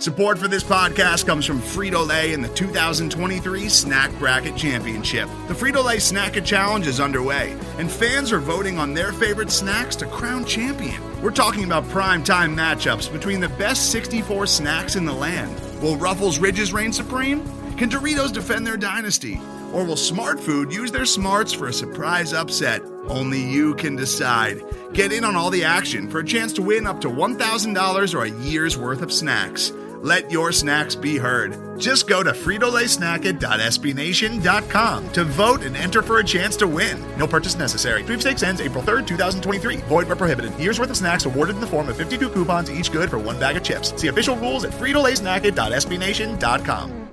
Support for this podcast comes from Frito-Lay and the 2023 Snack Bracket Championship. The Frito-Lay Snack-It Challenge is underway, and fans are voting on their favorite snacks to crown champion. We're talking about prime-time matchups between the best 64 snacks in the land. Will Ruffles Ridges reign supreme? Can Doritos defend their dynasty? Or will Smart Food use their smarts for a surprise upset? Only you can decide. Get in on all the action for a chance to win up to $1,000 or a year's worth of snacks. Let your snacks be heard. Just go to fritolaysnacket.sbnation.com to vote and enter for a chance to win. No purchase necessary. Sweepstakes ends April 3rd, 2023. Void where prohibited. Year's worth of snacks awarded in the form of 52 coupons, each good for one bag of chips. See official rules at fritolaysnacket.sbnation.com.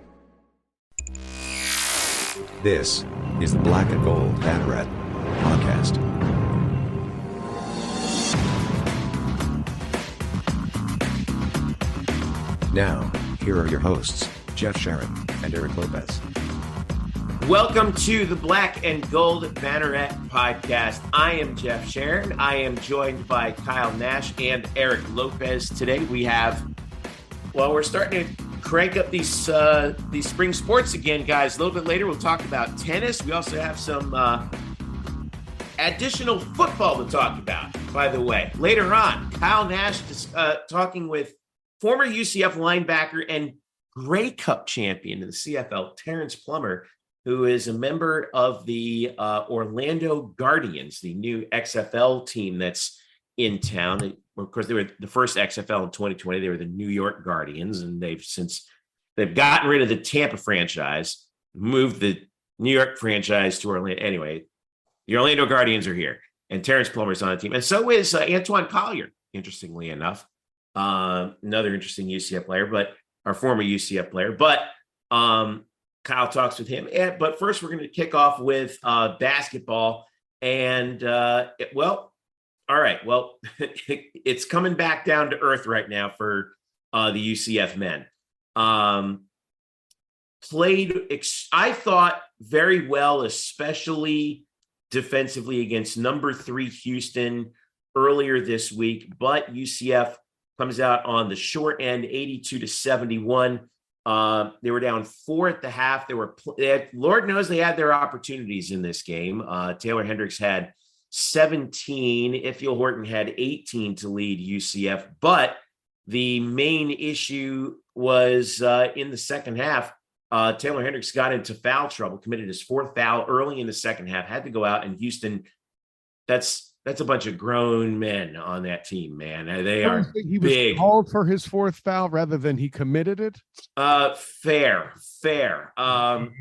This is the Black Gold Banneret Podcast. Now, here are your hosts, Jeff Sharon and Eric Lopez. Welcome to the Black and Gold Banneret Podcast. I am Jeff Sharon. I am joined by Kyle Nash and Eric Lopez. Today we have, we're starting to crank up these spring sports again, guys. A little bit later, we'll talk about tennis. We also have some additional football to talk about, by the way. Later on, Kyle Nash is talking with former UCF linebacker and Grey Cup champion in the CFL, Terrance Plummer, who is a member of the Orlando Guardians, the new XFL team that's in town. Of course, they were the first XFL in 2020. They were the New York Guardians, and they've gotten rid of the Tampa franchise, moved the New York franchise to Orlando. Anyway, the Orlando Guardians are here, and Terrance Plummer's on the team. And so is Antoine Collier, interestingly enough. Another interesting UCF player, but our former UCF player. But Kyle talks with him. But first, we're going to kick off with basketball. And, all right. Well, it's coming back down to earth right now for the UCF men. Played, I thought, very well, especially defensively against number 3 Houston earlier this week. But UCF comes out on the short end, 82-71. They were down 4 at the half. Lord knows they had their opportunities in this game. Taylor Hendricks had 17. Ithiel Horton had 18 to lead UCF. But the main issue was in the second half, Taylor Hendricks got into foul trouble, committed his 4th foul early in the second half, had to go out, and Houston, that's a bunch of grown men on that team, man. They are he big. Was called for his 4th foul rather than he committed it. Fair. And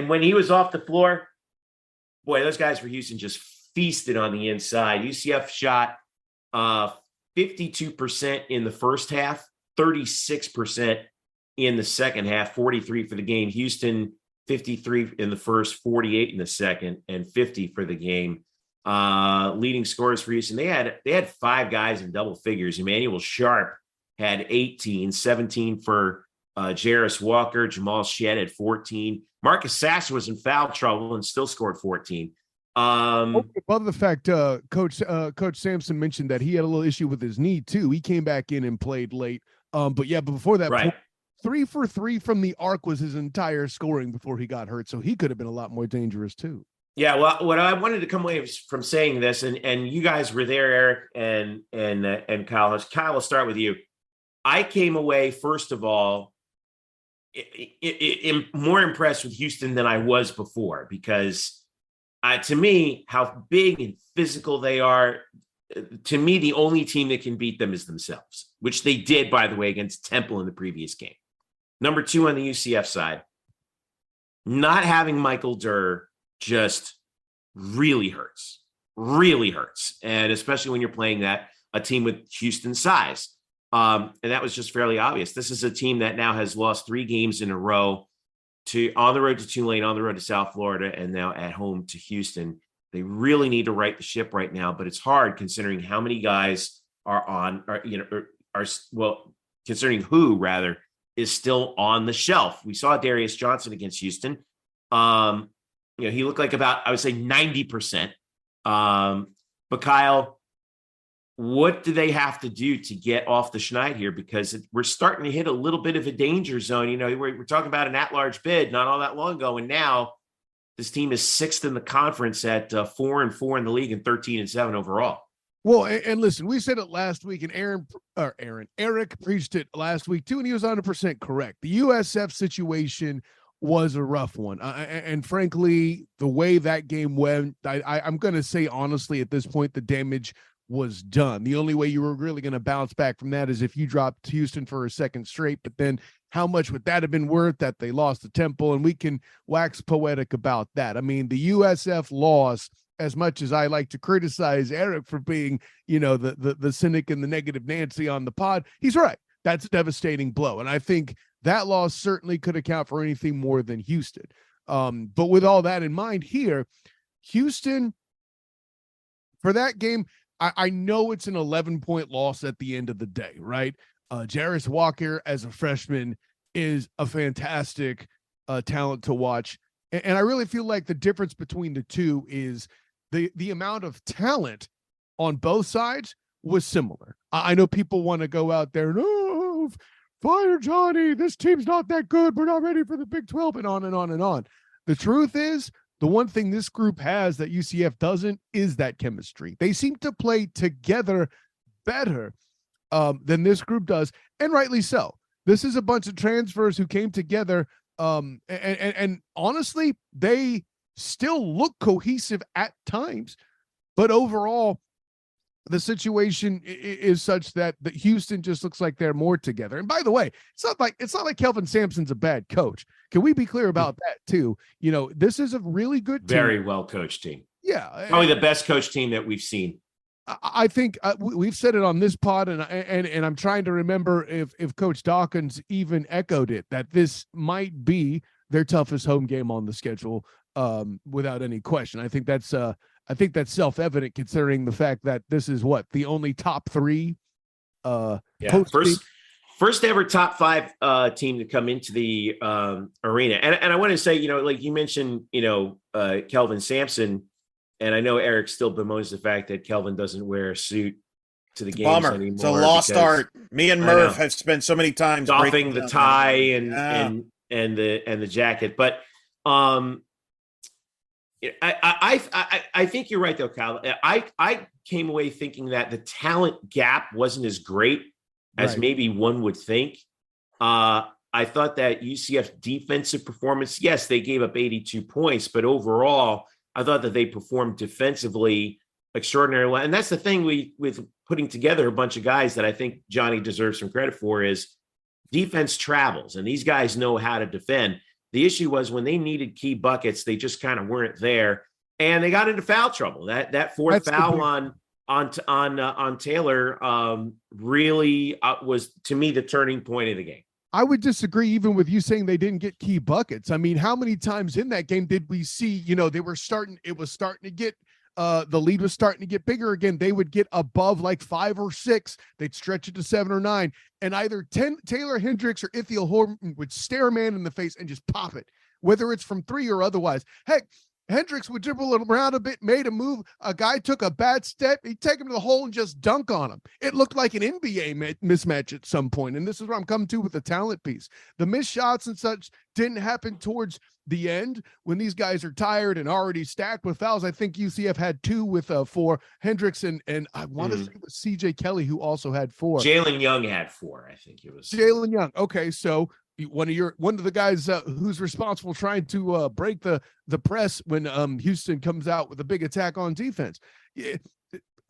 when he was off the floor, boy, those guys for Houston just feasted on the inside. UCF shot 52% in the first half, 36% in the second half, 43 for the game. Houston 53 in the first, 48 in the second, and 50 for the game. Leading scorers for Houston. They had 5 guys in double figures. Emmanuel Sharp had 18, 17 for Jarris Walker. Jamal Shedd had 14. Marcus Sasser was in foul trouble and still scored 14. Above the fact, Coach Sampson mentioned that he had a little issue with his knee too. He came back in and played late. But before that, right. 3 for 3 from the arc was his entire scoring before he got hurt. So he could have been a lot more dangerous too. Yeah, well, what I wanted to come away from saying this, and you guys were there, Eric and Kyle. Kyle, we'll start with you. I came away, first of all, more impressed with Houston than I was before, because to me, how big and physical they are, to me, the only team that can beat them is themselves, which they did, by the way, against Temple in the previous game. Number 2 on the UCF side, not having Michael Durr just really hurts, and especially when you're playing a team with Houston size, and that was just fairly obvious. This is a team that now has lost 3 games in a row, on the road to Tulane, on the road to South Florida, and now at home to Houston. They really need to right the ship right now, but it's hard considering how many guys considering who rather is still on the shelf. We saw Darius Johnson against Houston. He looked like about, I would say 90%. But Kyle, what do they have to do to get off the schneid here? Because we're starting to hit a little bit of a danger zone. We're talking about an at-large bid not all that long ago, and now this team is 6th in the conference at 4-4 in the league and 13-7 overall. Well, and listen, we said it last week, and Eric preached it last week too, and he was 100% correct. The USF situation was a rough one, and frankly, the way that game went, I'm going to say honestly, at this point, the damage was done. The only way you were really going to bounce back from that is if you dropped Houston for a second straight, but then how much would that have been worth that they lost the Temple? And we can wax poetic about that. I mean, the USF loss, as much as I like to criticize Eric for being, the cynic and the negative Nancy on the pod, he's right. That's a devastating blow. And I think that loss certainly could account for anything more than Houston. But with all that in mind here, Houston, for that game, I know it's an 11-point loss at the end of the day, right? Jarris Walker as a freshman is a fantastic talent to watch. And I really feel like the difference between the two is the amount of talent on both sides was similar. I know people want to go out there, no, fire Johnny, this team's not that good, we're not ready for the Big 12, and on and on and on. The truth is, the one thing this group has that UCF doesn't is that chemistry. They seem to play together better than this group does, and rightly so. This is a bunch of transfers who came together, and honestly, they still look cohesive at times, but overall, the situation is such that Houston just looks like they're more together. And by the way, it's not like Kelvin Sampson's a bad coach. Can we be clear about that too? This is a really good team. Very well coached team. Yeah. Probably the best coach team that we've seen. I think we've said it on this pod, and I'm trying to remember if Coach Dawkins even echoed it, that this might be their toughest home game on the schedule, without any question. I think that's self-evident considering the fact that this is the only top 3 first ever top 5 team to come into the arena. And I want to say, like you mentioned, Kelvin Sampson, and I know Eric still bemoans the fact that Kelvin doesn't wear a suit to the games anymore. It's a lost art. Me and Murph have spent so many times doffing the tie and the jacket, but I think you're right though, Kyle. I came away thinking that the talent gap wasn't as great as maybe one would think. I thought that UCF's defensive performance, yes, they gave up 82 points, but overall, I thought that they performed defensively extraordinarily well. And that's the thing with putting together a bunch of guys that I think Johnny deserves some credit for is defense travels, and these guys know how to defend. The issue was when they needed key buckets, they just kind of weren't there, and they got into foul trouble. That fourth foul on Taylor really was, to me, the turning point of the game. I would disagree even with you saying they didn't get key buckets. I mean, how many times in that game did we see, it was starting to get, the lead was starting to get bigger again. They would get above like 5 or 6. They'd stretch it to 7 or 9. And either Taylor Hendricks or Ithiel Horton would stare a man in the face and just pop it, whether it's from 3 or otherwise. Heck, Hendricks would dribble around a bit, made a move. A guy took a bad step. He'd take him to the hole and just dunk on him. It looked like an NBA mismatch at some point. And this is what I'm coming to with the talent piece. The missed shots and such didn't happen towards the end when these guys are tired and already stacked with fouls. I think UCF had 2 with 4. Hendricks and I want to say it was CJ Kelly who also had 4. Jalen Young had 4. I think it was Jalen Young. Okay, so one of the guys who's responsible trying to break the press when Houston comes out with a big attack on defense.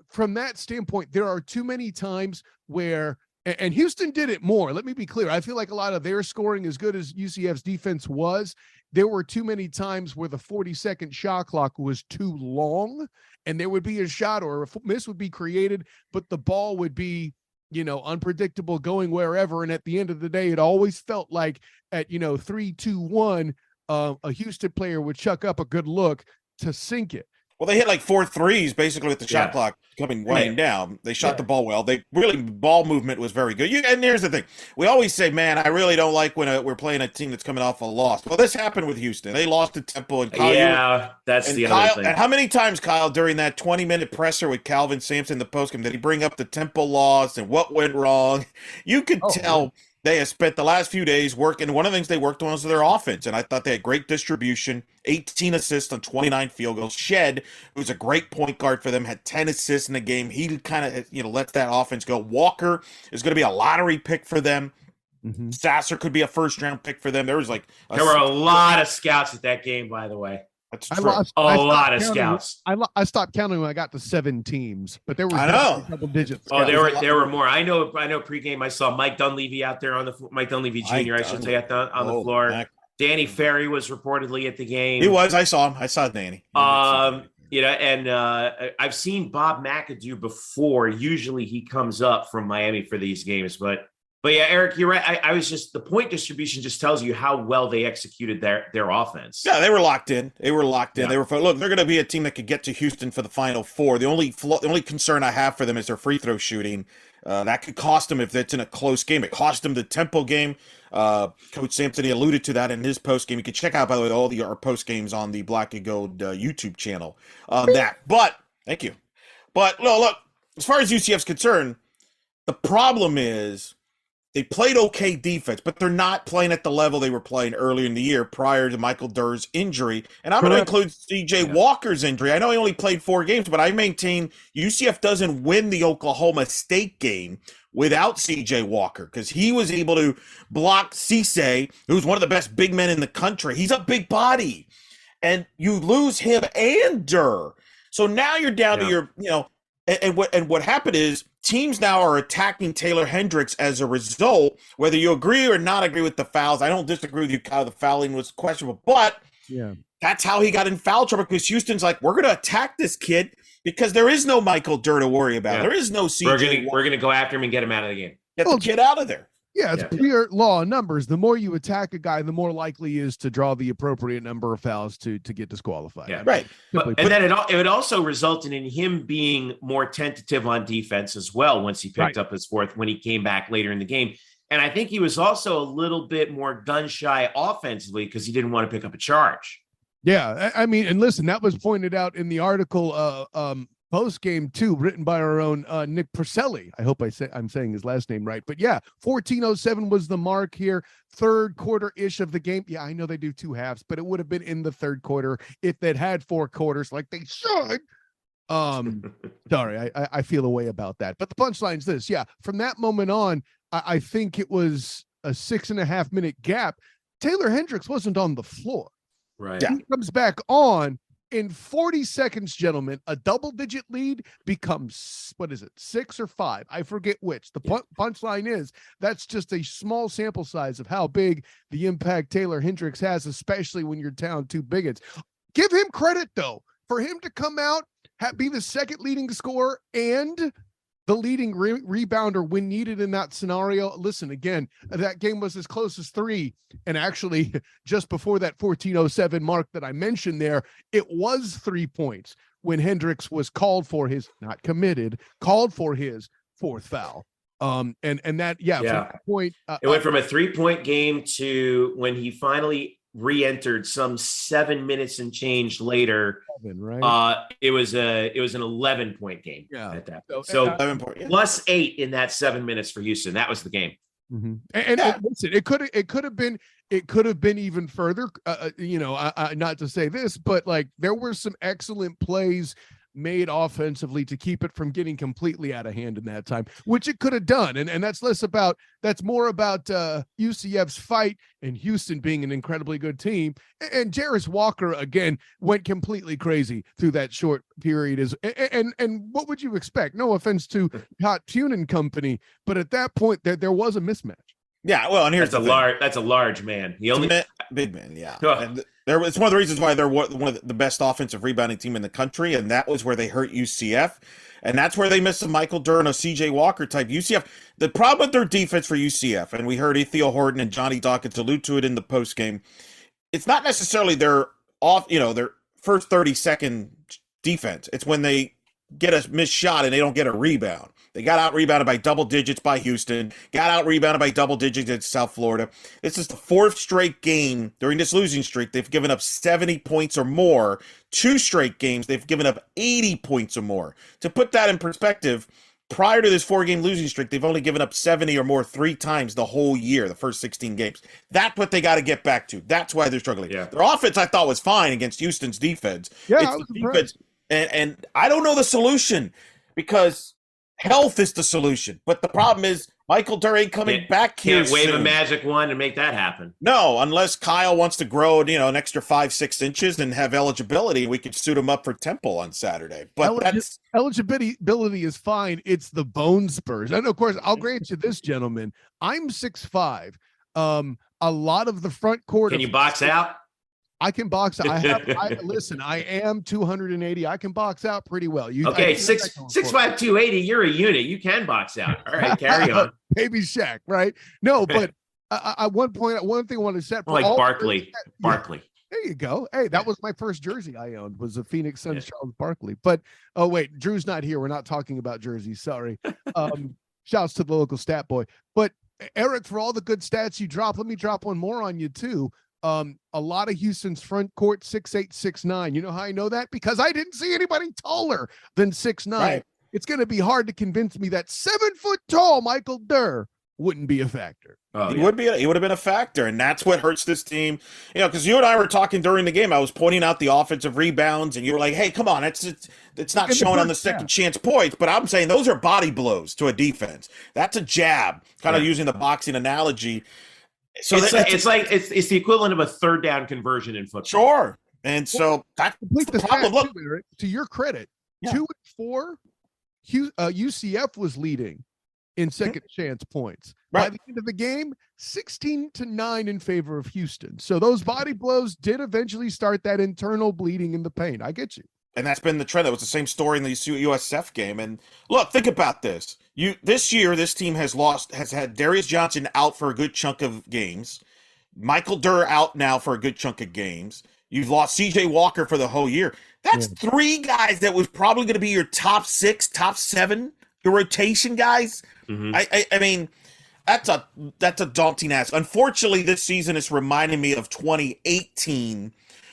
From that standpoint, there are too many times where, and Houston did it more. Let me be clear. I feel like a lot of their scoring, as good as UCF's defense was, there were too many times where the 40-second shot clock was too long, and there would be a shot or a miss would be created, but the ball would be unpredictable going wherever. And at the end of the day, it always felt like at, 3-2-1, a Houston player would chuck up a good look to sink it. Well, they hit like 4 threes basically with the shot clock coming winding down. They shot the ball well. Ball movement was very good. And here's the thing. We always say, man, I really don't like when we're playing a team that's coming off a loss. Well, this happened with Houston. They lost to Temple. And Kyle, that's the other thing. And how many times, Kyle, during that 20-minute presser with Calvin Sampson in the postgame, did he bring up the Temple loss and what went wrong? You could tell they have spent the last few days working. One of the things they worked on was their offense, and I thought they had great distribution, 18 assists on 29 field goals. Shed, who's a great point guard for them, had 10 assists in the game. He kind of lets that offense go. Walker is going to be a lottery pick for them. Mm-hmm. Sasser could be a first-round pick for them. There were a lot of scouts at that game, by the way. That's true. A lot of scouts. I stopped counting when I got to 7 teams, but there were double digits. Oh, there were more. I know. Pregame, I saw Mike Dunleavy out there Mike Dunleavy Jr. I should say on the floor. Heck. Danny Ferry was reportedly at the game. He was. I saw him. I saw Danny. I've seen Bob McAdoo before. Usually he comes up from Miami for these games, but yeah, Eric, you're right. I was just the point distribution just tells you how well they executed their offense. Yeah, they were locked in. They were locked in. Yeah. They're going to be a team that could get to Houston for the Final Four. The only concern I have for them is their free throw shooting. That could cost them if it's in a close game. It cost them the Temple game. Coach Sampson, he alluded to that in his post game. You can check out, by the way, all our post games on the Black Gold YouTube channel on that. But thank you. But look, as far as UCF's concerned, the problem is they played okay defense, but they're not playing at the level they were playing earlier in the year prior to Michael Durr's injury. And I'm going to include C.J. Walker's injury. I know he only played 4 games, but I maintain UCF doesn't win the Oklahoma State game without C.J. Walker because he was able to block Cisse, who's one of the best big men in the country. He's a big body. And you lose him and Dur. So now you're down to your, and what happened is teams now are attacking Taylor Hendricks as a result, whether you agree or not agree with the fouls. I don't disagree with you, Kyle. The fouling was questionable, but that's how he got in foul trouble because Houston's like, we're going to attack this kid because there is no Michael Dur to worry about. There is no CJ. We're going to go after him and get him out of the game. Get the kid out of there. Yeah, it's pure law of numbers. The more you attack a guy, the more likely he is to draw the appropriate number of fouls to get disqualified. Yeah, right. Then it would also resulted in him being more tentative on defense as well once he picked up his 4th when he came back later in the game. And I think he was also a little bit more gun shy offensively because he didn't want to pick up a charge. Yeah, I mean, and listen, that was pointed out in the article post game too, written by our own Nick Purcelli. I hope I'm saying his last name right. But yeah, 14:07 was the mark here. 3rd quarter-ish of the game. Yeah, I know they do 2 halves, but it would have been in the 3rd quarter if they'd had 4 quarters like they should. Sorry, I feel a way about that. But the punchline is this. Yeah, from that moment on, I think it was a 6.5 minute gap. Taylor Hendricks wasn't on the floor. Right. He comes back on. In 40 seconds, gentlemen, a double-digit lead becomes, 6 or 5? I forget which. The punchline is that's just a small sample size of how big the impact Taylor Hendricks has, especially when you're down 2 bigots. Give him credit, though, for him to come out, be the second leading scorer and the leading rebounder when needed in that scenario. Listen, again, that game was as close as 3. And actually, just before that 14:07 mark that I mentioned there, it was 3 points when Hendricks was called for his 4th foul. And that, from that point. It went from a 3-point game to when he finally re-entered some 7 minutes and change later. 7, right? It was an 11-point game at that point. So 11 point, plus 8 in that 7 minutes for Houston. That was the game. Mm-hmm. And listen, it could have been even further. Not to say this, but like there were some excellent plays made offensively to keep it from getting completely out of hand in that time, which it could have done. And that's more about UCF's fight and Houston being an incredibly good team. And Jarris Walker, again, went completely crazy through that short period. And what would you expect? No offense to Hot Tune and company, but at that point there was a mismatch. Yeah, well, and here's that's a large man. Big man, yeah. And it's one of the reasons why they're one of the best offensive rebounding team in the country, and that was where they hurt UCF, and that's where they missed a Michael Dur and a C.J. Walker type UCF. The problem with their defense for UCF, and we heard Ethiel Horton and Johnny Dawkins allude to it in the postgame, it's not necessarily their first 30-second defense. It's when they get a missed shot and they don't get a rebound. They got out-rebounded by double digits by Houston, got out-rebounded by double digits at South Florida. This is the fourth straight game during this losing streak. They've given up 70 points or more. 2 straight games, they've given up 80 points or more. To put that in perspective, prior to this 4-game losing streak, they've only given up 70 or more 3 times the whole year, the first 16 games. That's what they got to get back to. That's why they're struggling. Yeah. Their offense, I thought, was fine against Houston's defense. Yeah, It's I was the impressed. defense, and I don't know the solution because health is the solution. But the problem is Michael Durr ain't coming back here Can't wave soon. a magic wand and make that happen. No, unless Kyle wants to grow, an extra 5-6 inches and have eligibility, we could suit him up for Temple on Saturday. But that's Eligibility is fine. It's the bone spurs. And of course, I'll grant you this, gentlemen. I'm 6'5". A lot of the front court. Can you box out? I can box. Listen, I am 280. I can box out pretty well. Okay, 6'5", 280. You're a unit. You can box out. All right, carry on. Baby Shaq, right? No, but at one thing I wanted to set for Like all Barkley. Yeah, Barkley. there you go. Hey, that was my first jersey I owned, was a Phoenix Suns Charles Barkley. But oh wait, Drew's not here. We're not talking about jerseys. Sorry. Shouts to the local stat boy. But Eric, for all the good stats you drop, let me drop one more on you too. A lot of Houston's front court 6'8", 6'9". You know how I know that? Because I didn't see anybody taller than 6'9". Right. It's going to be hard to convince me that 7 foot tall Michael Durr wouldn't be a factor. Oh, He would have been a factor, and that's what hurts this team. Because you and I were talking during the game. I was pointing out the offensive rebounds, and you were like, "Hey, come on, it's not showing on the second chance points." But I'm saying those are body blows to a defense. That's a jab, kind of using the boxing analogy. So it's the equivalent of a third down conversion in football. Sure, and so that's the problem. Look, too, Eric, to your credit, Yeah. 2 and 4, UCF was leading in second chance points. By Right. the end of the game, 16-9 in favor of Houston. So those body blows did eventually start that internal bleeding in the pain. I get you. and that's been the trend. That was the same story in the USF game. And look, think about this. This year, this team has had Darius Johnson out for a good chunk of games. Michael Durr out now for a good chunk of games. You've lost C.J. Walker for the whole year. That's 3 guys that was probably going to be your top 6, top 7, your rotation guys. Mm-hmm. I mean, that's a daunting ask. Unfortunately, this season is reminding me of 2018,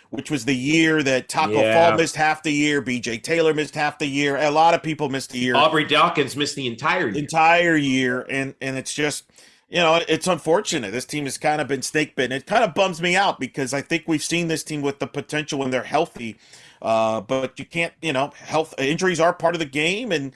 which was the year that Taco Fall missed half the year, B.J. Taylor missed half the year, a lot of people missed the year. Aubrey Dawkins missed the entire year. And it's just, it's unfortunate. This team has kind of been snake bitten. It kind of bums me out because I think we've seen this team with the potential when they're healthy. But you can't, health injuries are part of the game, and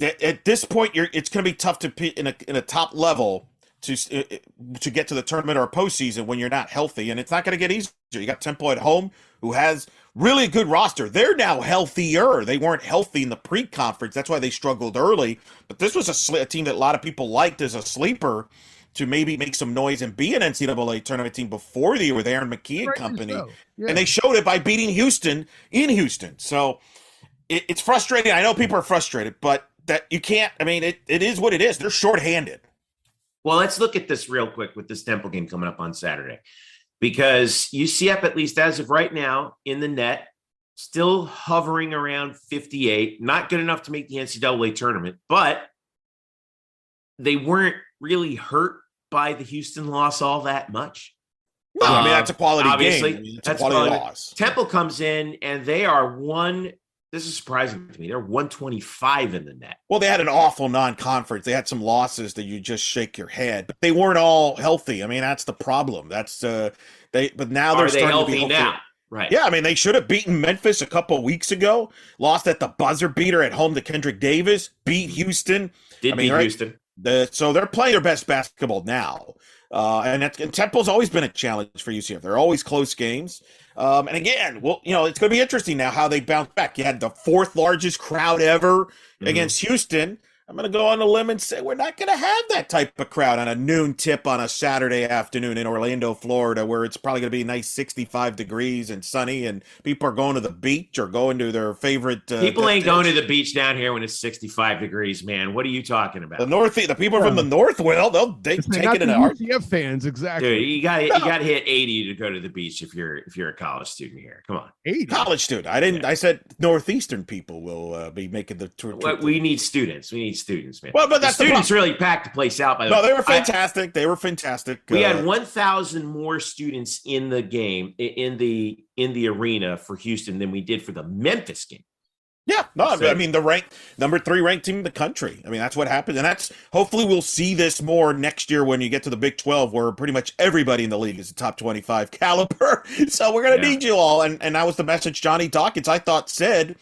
at this point, it's going to be tough to in a top level to get to the tournament or a postseason when you're not healthy, and it's not going to get easier. You got Temple at home, who has really a good roster. They're now healthier. They weren't healthy in the pre-conference. That's why they struggled early. But this was a team that a lot of people liked as a sleeper to maybe make some noise and be an NCAA tournament team before the year with Aaron McKee and company. So. Yeah. And they showed it by beating Houston in Houston. So it's frustrating. I know people are frustrated, but that you can't. I mean, it is what it is. They're shorthanded. Well, let's look at this real quick with this Temple game coming up on Saturday, because UCF, at least as of right now, in the net, still hovering around 58, not good enough to make the NCAA tournament, but they weren't really hurt by the Houston loss all that much. No, I mean, that's a quality obviously, game. I mean, that's a quality loss. Temple comes in and they are this is surprising to me. They're 125 in the net. Well, they had an awful non-conference. They had some losses that you just shake your head, but they weren't all healthy. I mean, that's the problem. But now they're starting healthy to be healthy now. Right. Yeah, I mean, they should have beaten Memphis a couple of weeks ago, lost at the buzzer beater at home to Kendrick Davis, beat Houston. Beat Houston. So they're playing their best basketball now. And Temple's always been a challenge for UCF. They're always close games. And again, well, it's going to be interesting now how they bounce back. You had the 4th largest crowd ever against Houston. I'm going to go on a limb and say we're not going to have that type of crowd on a noon tip on a Saturday afternoon in Orlando, Florida, where it's probably going to be nice 65 degrees and sunny, and people are going to the beach or going to their favorite. People ain't going to the beach down here when it's 65 degrees, man. What are you talking about? The people from the north will. They'll take it in our UCF fans, exactly. Dude, you got to hit 80 to go to the beach if you're a college student here. Come on, 80 college student. I said northeastern people will be making the tour. We need students. We need students, man. Well, but that's the students really packed the place out. By the way, they were fantastic. They were fantastic. We had 1,000 more students in the game in the arena for Houston than we did for the Memphis game. Yeah, no, I mean the number 3 ranked team in the country. I mean that's what happened, and that's hopefully we'll see this more next year when you get to the Big 12, where pretty much everybody in the league is a top 25 caliber. So we're gonna need you all, and that was the message Johnny Dawkins I thought said.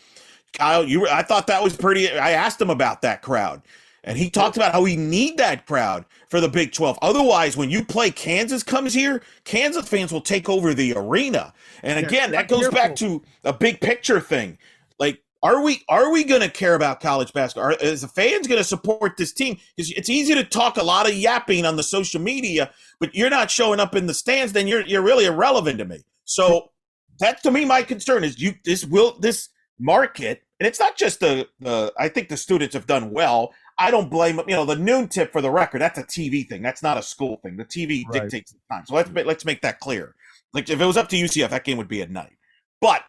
Kyle, I thought that was pretty. I asked him about that crowd, and he talked about how we need that crowd for the Big 12. Otherwise, when you play Kansas comes here, Kansas fans will take over the arena. And again, that goes back to a big picture thing. Like, are we going to care about college basketball? Is the fans going to support this team? Because it's easy to talk a lot of yapping on the social media, but you're not showing up in the stands, then you're really irrelevant to me. So that's, to me, my concern is this market. And it's not just I think the students have done well. I don't blame them. The noon tip, for the record, that's a TV thing. That's not a school thing. The TV dictates the time. So let's make that clear. Like, if it was up to UCF, that game would be at night. But,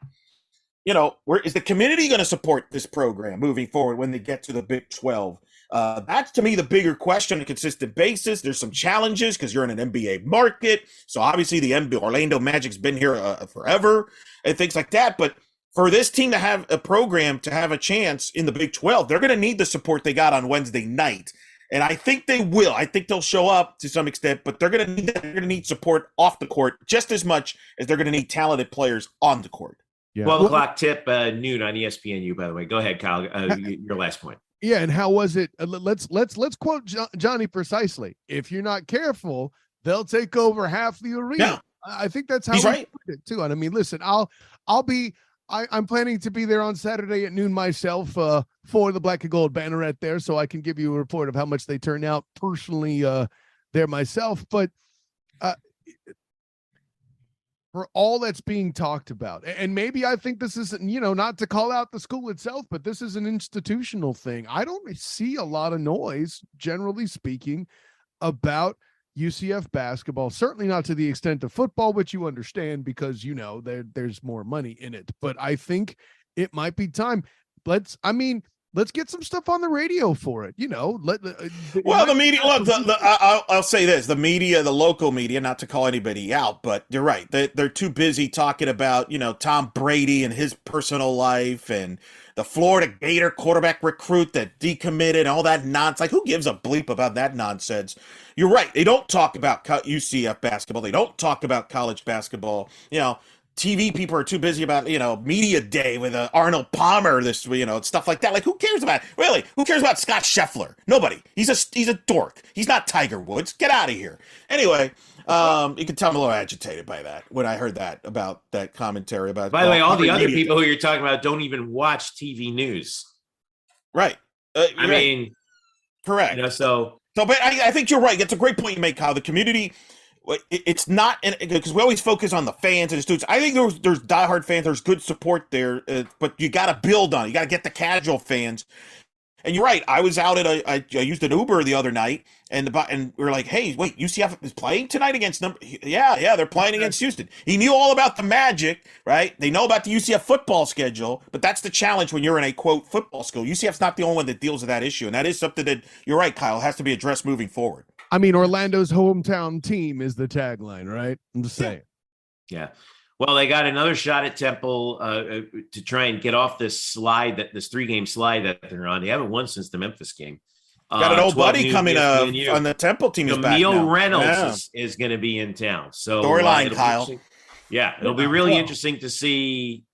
is the community going to support this program moving forward when they get to the Big 12? That's, to me, the bigger question on a consistent basis. There's some challenges because you're in an NBA market. So obviously the Orlando Magic's been here forever and things like that. But for this team to have a program to have a chance in the Big 12, they're going to need the support they got on Wednesday night. And I think they will. I think they'll show up to some extent, but they're going to need support off the court just as much as they're going to need talented players on the court. Yeah. 12 o'clock tip, noon on ESPNU, by the way. Go ahead, Kyle. Your last point. Yeah, and how was it? Let's quote Johnny precisely. If you're not careful, they'll take over half the arena. Yeah. I think that's how he's right. Put it too. And I mean, listen, I'm planning to be there on Saturday at noon myself for the Black Gold Banneret there, so I can give you a report of how much they turn out personally there myself. But for all that's being talked about, and maybe I think this is, not to call out the school itself, but this is an institutional thing. I don't see a lot of noise, generally speaking, about UCF basketball, certainly not to the extent of football, which you understand because there's more money in it. But I think it might be time. Let's get some stuff on the radio for it. The media. Look, I'll say this: the media, the local media, not to call anybody out, but you're right. They're too busy talking about Tom Brady and his personal life and the Florida Gator quarterback recruit that decommitted and all that nonsense. Like, who gives a bleep about that nonsense? You're right. They don't talk about UCF basketball. They don't talk about college basketball. TV people are too busy about, media day with Arnold Palmer, stuff like that. Like, who cares about, really? Who cares about Scott Scheffler? Nobody. He's a dork. He's not Tiger Woods. Get out of here. Anyway, you can tell I'm a little agitated by that when I heard that about that commentary about. By the way, all the other people who you're talking about don't even watch TV news. Right. I mean, correct. But I think you're right. It's a great point you make, Kyle. The community. It's not, because we always focus on the fans and the students. I think there's diehard fans. There's good support there, but you got to build on it. You got to get the casual fans. And you're right. I was out I used an Uber the other night, and we were like, hey, wait, UCF is playing tonight against them? Yeah, they're playing against Houston. He knew all about the Magic, right? They know about the UCF football schedule, but that's the challenge when you're in a, quote, football school. UCF's not the only one that deals with that issue, and that is something that, you're right, Kyle, has to be addressed moving forward. I mean, Orlando's hometown team is the tagline, right? I'm just saying. Yeah. Well, they got another shot at Temple to try and get off this 3-game slide that they're on. They haven't won since the Memphis game. Got an old buddy coming on the Temple team. Jameel Reynolds is going to be in town. So storyline, Kyle. It'll be really interesting to see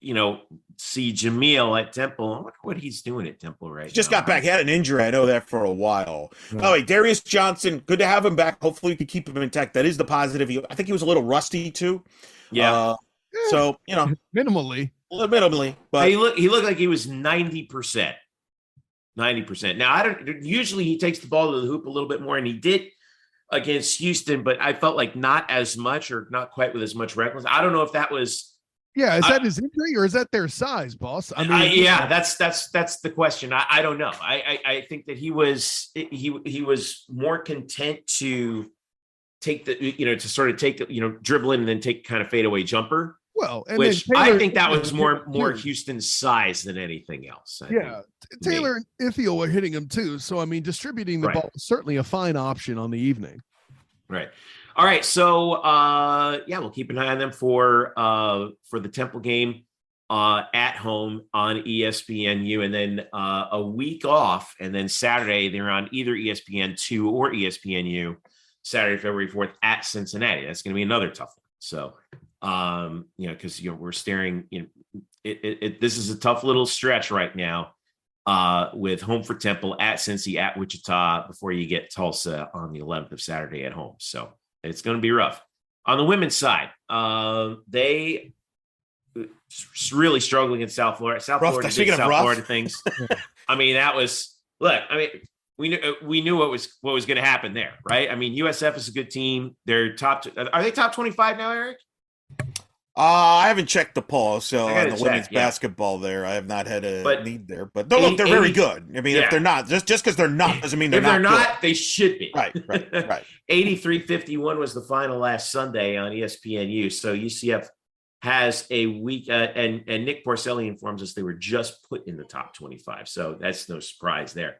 Jameel at Temple. I wonder what he's doing at Temple right now. He just got back. He had an injury. I know that for a while. By the way, Darius Johnson, good to have him back. Hopefully we can keep him intact. That is the positive. I think he was a little rusty too. Yeah. So, minimally. But he looked like he was 90%. 90%. Now, usually he takes the ball to the hoop a little bit more, and he did against Houston, but I felt like not as much, or not quite with as much recklessness. I don't know if that was. Yeah, is that his injury, or is that their size, boss? I mean, yeah, that's the question. I don't know. I think that he was more content to take to sort of take the, dribble in and then take kind of fadeaway jumper. Well, and which Taylor, I think that was more Houston's size than anything else. Taylor and Ithiel were hitting him too. So, I mean, distributing the ball is certainly a fine option on the evening. Right. All right. So, we'll keep an eye on them for the Temple game at home on ESPNU, and then a week off, and then Saturday they're on either ESPN2 or ESPNU. Saturday, February 4th at Cincinnati. That's going to be another tough one. So. Because we're staring. This is a tough little stretch right now, with home for Temple, at Cincy, at Wichita, before you get Tulsa on the 11th of Saturday at home. So it's going to be rough. On the women's side, they really struggling in South Florida. Florida did South Florida things. I mean, that was we knew what was going to happen there, right? I mean, USF is a good team. They're are they top 25 now, Eric? I haven't checked the poll, so on the women's basketball there, I have not had a need there. But they're very good. I mean, if they're not, just because they're not doesn't mean they're not. If they're not, they should be. Right. 83-51 was the final last Sunday on ESPNU. So UCF has a week, and Nick Porcelli informs us they were just put in the top 25. So that's no surprise there.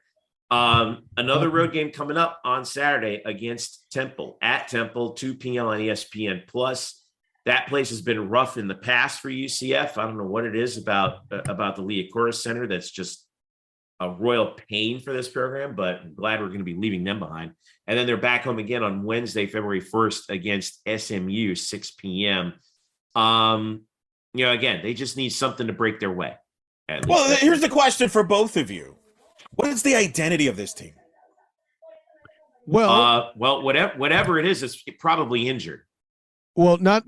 Another road game coming up on Saturday against Temple, at Temple, 2 p.m. on ESPN Plus. That place has been rough in the past for UCF. I don't know what it is about the Liacouras Center that's just a royal pain for this program, but I'm glad we're going to be leaving them behind. And then they're back home again on Wednesday, February 1st against SMU, 6 p.m. Again, they just need something to break their way. Well, here's the question for both of you. What is the identity of this team? Well, whatever it is, it's probably injured. Well, not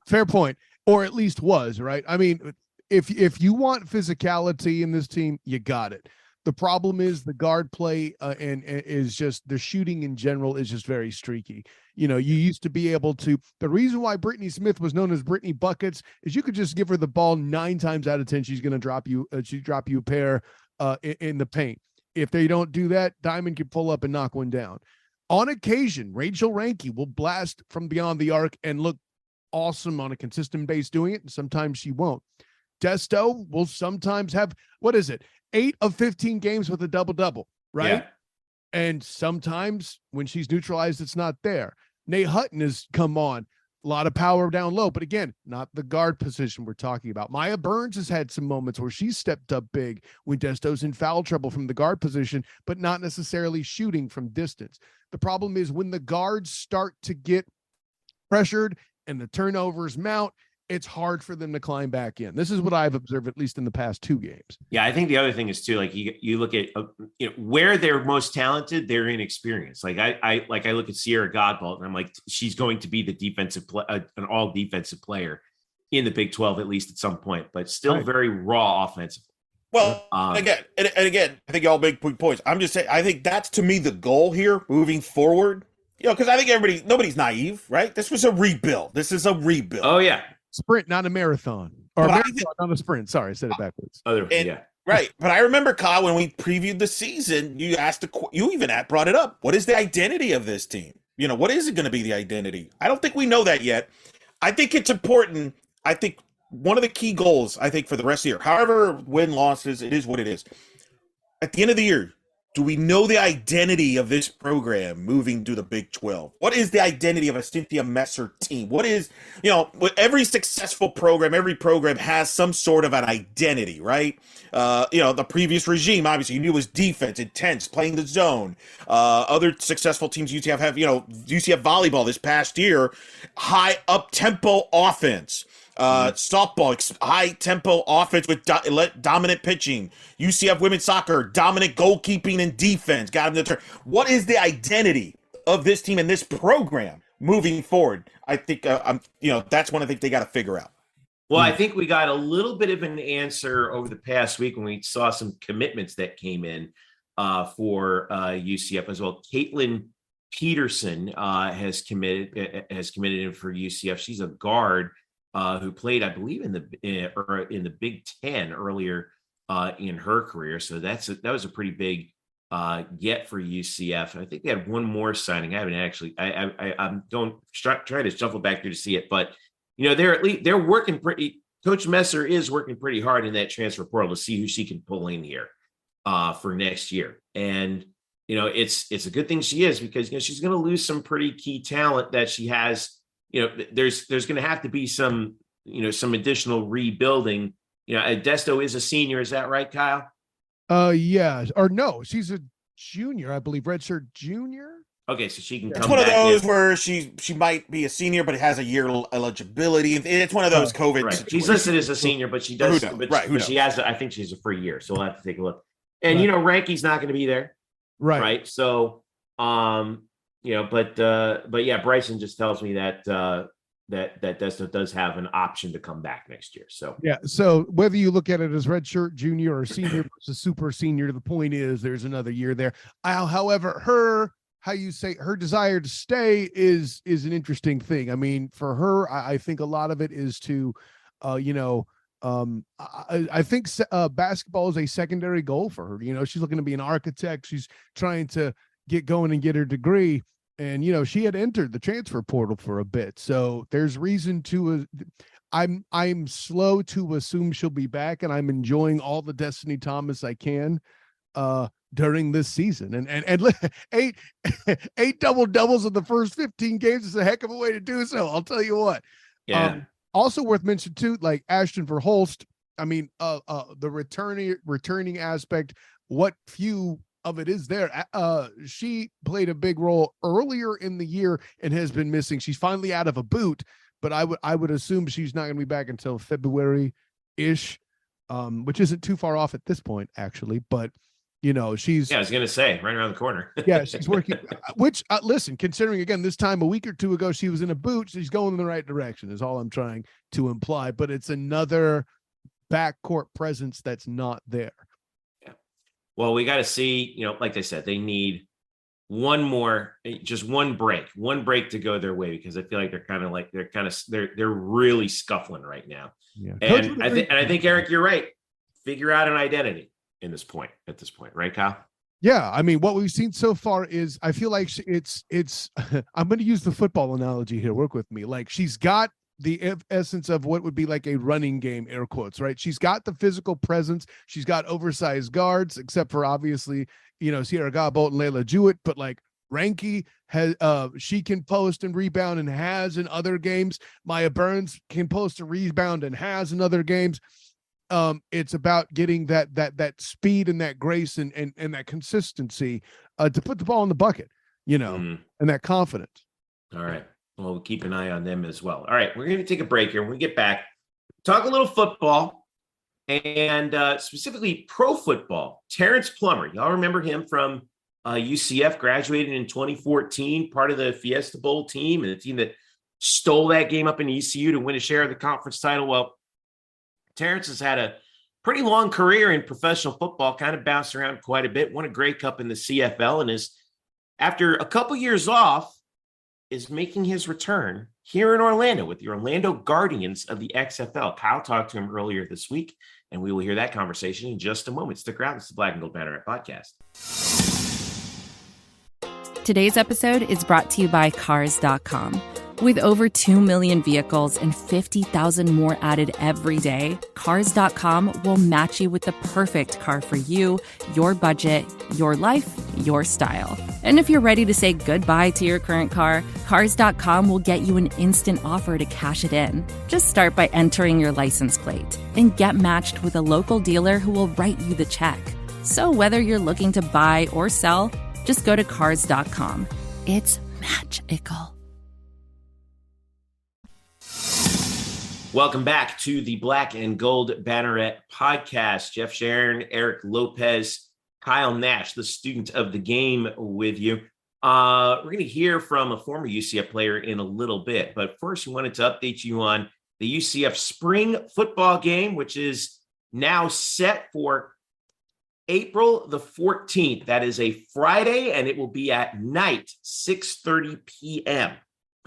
fair point, or at least was, right? I mean, if you want physicality in this team, you got it. The problem is the guard play and is just the shooting in general is just very streaky. You used to be able to. The reason why Brittany Smith was known as Brittany Buckets is you could just give her the ball 9 times out of 10, she's going to drop you. She drop you a pair in the paint. If they don't do that, Diamond can pull up and knock one down. On occasion, Rachel Ranke will blast from beyond the arc and look awesome on a consistent base doing it, and sometimes she won't. Desto will sometimes have, 8 of 15 games with a double-double, right? Yeah. And sometimes when she's neutralized, it's not there. Nate Hutton has come on. A lot of power down low, but again, not the guard position we're talking about. Maya Burns has had some moments where she's stepped up big when Desto's in foul trouble from the guard position, but not necessarily shooting from distance. The problem is when the guards start to get pressured and the turnovers mount, it's hard for them to climb back in. This is what I've observed, at least in the past 2 games. Yeah, I think the other thing is too, like you look at where they're most talented, they're inexperienced. Like I look at Sierra Godbolt, and I'm like, she's going to be the defensive an all defensive player in the Big 12 at least at some point, but still very raw offensively. Well, again, I think y'all make points. I'm just saying, I think that's to me the goal here moving forward. Because I think nobody's naive, right? This was a rebuild. This is a rebuild. Oh yeah. Sprint, not a marathon. Or a marathon, not a sprint. Sorry, I said it backwards. Right. But I remember, Kyle, when we previewed the season, you even brought it up. What is the identity of this team? What is it going to be, the identity? I don't think we know that yet. I think it's important. I think one of the key goals, for the rest of the year, however win losses, it is what it is. At the end of the year, do we know the identity of this program moving to the Big 12? What is the identity of a Cynthia Messer team? What is, with every successful program, every program has some sort of an identity, right? The previous regime, obviously, you knew was defense, intense, playing the zone. Other successful teams UCF have, UCF volleyball this past year, high up-tempo offense. Softball, high tempo offense with dominant pitching. UCF women's soccer, dominant goalkeeping and defense. Got them to turn. What is the identity of this team and this program moving forward? I think that's one I think they got to figure out. Well, I think we got a little bit of an answer over the past week when we saw some commitments that came in for UCF as well. Caitlin Peterson has committed in for UCF. She's a guard who played, I believe, in the Big Ten earlier in her career. So that was a pretty big get for UCF. And I think they had one more signing. I haven't actually. I'm trying to shuffle back through to see it, but they're working pretty. Coach Messer is working pretty hard in that transfer portal to see who she can pull in here for next year. And it's a good thing she is, because she's going to lose some pretty key talent that she has. There's going to have to be some additional rebuilding. Desto is a senior. Is that right, Kyle? Yeah. Or no, she's a junior, I believe. Redshirt junior. Okay, so she can come It's one of back those in. where she might be a senior, but it has a year eligibility. It's one of those COVID. Right. situations. She's listed as a senior, but she does. Who knows? But, Right, who but she has. I think she's a free year, so we'll have to take a look. And Ranky's not going to be there, right? So, but yeah, Bryson just tells me that that Desto does have an option to come back next year. So yeah. So whether you look at it as redshirt junior or senior versus super senior, the point is there's another year there. However, her desire to stay is an interesting thing. I mean, for her, I think a lot of it is to, I think basketball is a secondary goal for her. She's looking to be an architect. She's trying to get going and get her degree. And, she had entered the transfer portal for a bit. So there's reason to, I'm slow to assume she'll be back, and I'm enjoying all the Destiny Thomas I can during this season. And eight double doubles in the first 15 games is a heck of a way to do so. I'll tell you what. yeah. Also worth mentioning too, like Ashton Verhulst. I mean, the returning aspect, what few of it is there. She played a big role earlier in the year and has been missing. She's finally out of a boot, but I would assume she's not going to be back until February-ish, which isn't too far off at this point, actually. But she's. Yeah, I was going to say right around the corner. Yeah, she's working. Which listen, considering again this time a week or two ago she was in a boot, she's going in the right direction. Is all I'm trying to imply. But it's another backcourt presence that's not there. Well, we got to see, like I said, they need just one break to go their way, because I feel like they're really scuffling right now. Yeah. And I think Eric, you're right. Figure out an identity at this point, right, Kyle? Yeah, I mean, what we've seen so far is I feel like it's I'm going to use the football analogy here. Work with me. Like, she's got the essence of what would be like a running game, air quotes, right? She's got the physical presence. She's got oversized guards, except for obviously, Sierra Godbolt and Layla Jewett, but like Ranky has, she can post and rebound and has in other games. Maya Burns can post and rebound and has in other games. It's about getting that speed and that grace and that consistency to put the ball in the bucket, and that confidence. All right. Well, we'll keep an eye on them as well. All right, we're going to take a break here. When we get back, talk a little football, and specifically pro football. Terrance Plummer, y'all remember him from UCF, graduated in 2014, part of the Fiesta Bowl team, and the team that stole that game up in ECU to win a share of the conference title. Well, Terrance has had a pretty long career in professional football, kind of bounced around quite a bit, won a Grey Cup in the CFL, and is, after a couple years off, is making his return here in Orlando with the Orlando Guardians of the XFL. Kyle talked to him earlier this week, and we will hear that conversation in just a moment. Stick around. It's the Black Gold Banneret Podcast. Today's episode is brought to you by Cars.com. With over 2 million vehicles and 50,000 more added every day, Cars.com will match you with the perfect car for you, your budget, your life, your style. And if you're ready to say goodbye to your current car, Cars.com will get you an instant offer to cash it in. Just start by entering your license plate and get matched with a local dealer who will write you the check. So whether you're looking to buy or sell, just go to Cars.com. It's magical. Welcome back to the Black and Gold Banneret Podcast. Jeff Sharon, Eric Lopez, Kyle Nash, the student of the game, with you. We're going to hear from a former UCF player in a little bit, but first we wanted to update you on the UCF spring football game, which is now set for April the 14th. That is a Friday, and it will be at night, 6:30 p.m.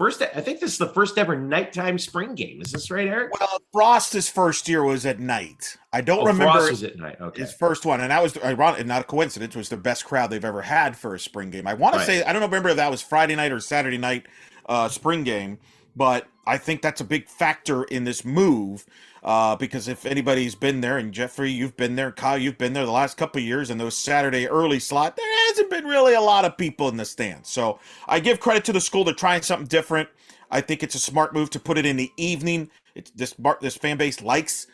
I think this is the first ever nighttime spring game. Is this right, Eric? Well, Frost's first year was at night. I don't remember. Frost was at night. Okay. His first one, and that was ironic, not a coincidence. Was the best crowd they've ever had for a spring game. I want to say, I don't remember if that was Friday night or Saturday night spring game, but I think that's a big factor in this move because if anybody's been there, and Jeffrey, you've been there, Kyle, you've been there the last couple of years, and those Saturday early slot, there hasn't been really a lot of people in the stands. So I give credit to the school. They're trying something different. I think it's a smart move to put it in the evening. This fan base likes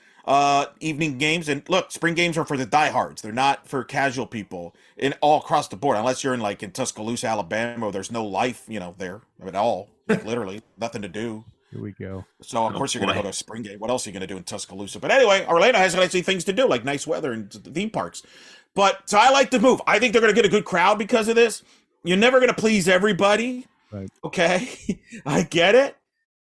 evening games. And look, spring games are for the diehards. They're not for casual people in all across the board, unless you're in Tuscaloosa, Alabama, where there's no life, there at all. Literally nothing to do. Here we go. So, of course, you're going to go to a spring game. What else are you going to do in Tuscaloosa? But anyway, Orlando has actually things to do, like nice weather and theme parks. But so I like the move. I think they're going to get a good crowd because of this. You're never going to please everybody. Right. Okay. I get it.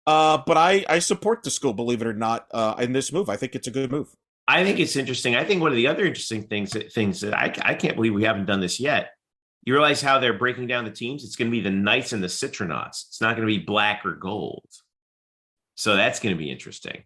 But I support the school, believe it or not, in this move. I think it's a good move. I think it's interesting. I think one of the other interesting things that I can't believe we haven't done this yet. You realize how they're breaking down the teams? It's going to be the Knights and the Citronauts. It's not going to be black or gold. So that's going to be interesting.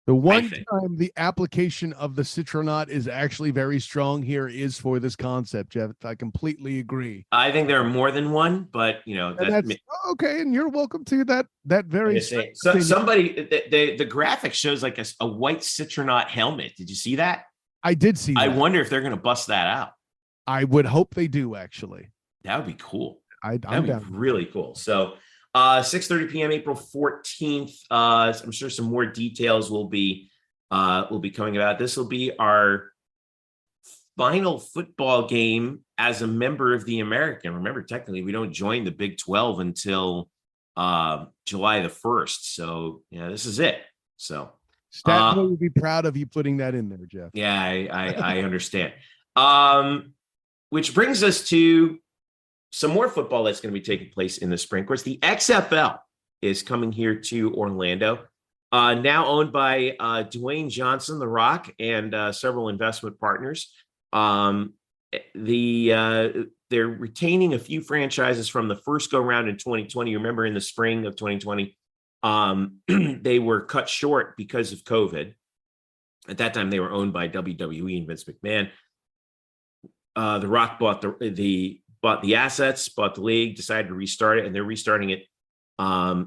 The one time the application of the Citronaut is actually very strong here is for this concept, Jeff. I completely agree. I think there are more than one, but that's okay. And you're welcome to that very. Somebody, the graphic shows like a white Citronaut helmet. Did you see that? I did see that. I wonder if they're going to bust that out. I would hope they do, actually. That would be cool. That'd be really cool. So 6:30 p.m. April 14th. I'm sure some more details will be coming about. This will be our final football game as a member of the American. Remember, technically, we don't join the Big 12 until July the 1st. So, this is it. So, Statler would be proud of you putting that in there, Jeff. Yeah, I understand. Which brings us to some more football that's going to be taking place in the spring. Of course, the XFL is coming here to Orlando, now owned by Dwayne Johnson, The Rock, and several investment partners. They're retaining a few franchises from the first go round in 2020. You remember in the spring of 2020, they were cut short because of COVID. At that time, they were owned by WWE and Vince McMahon. The Rock bought the assets, bought the league, decided to restart it, and they're restarting it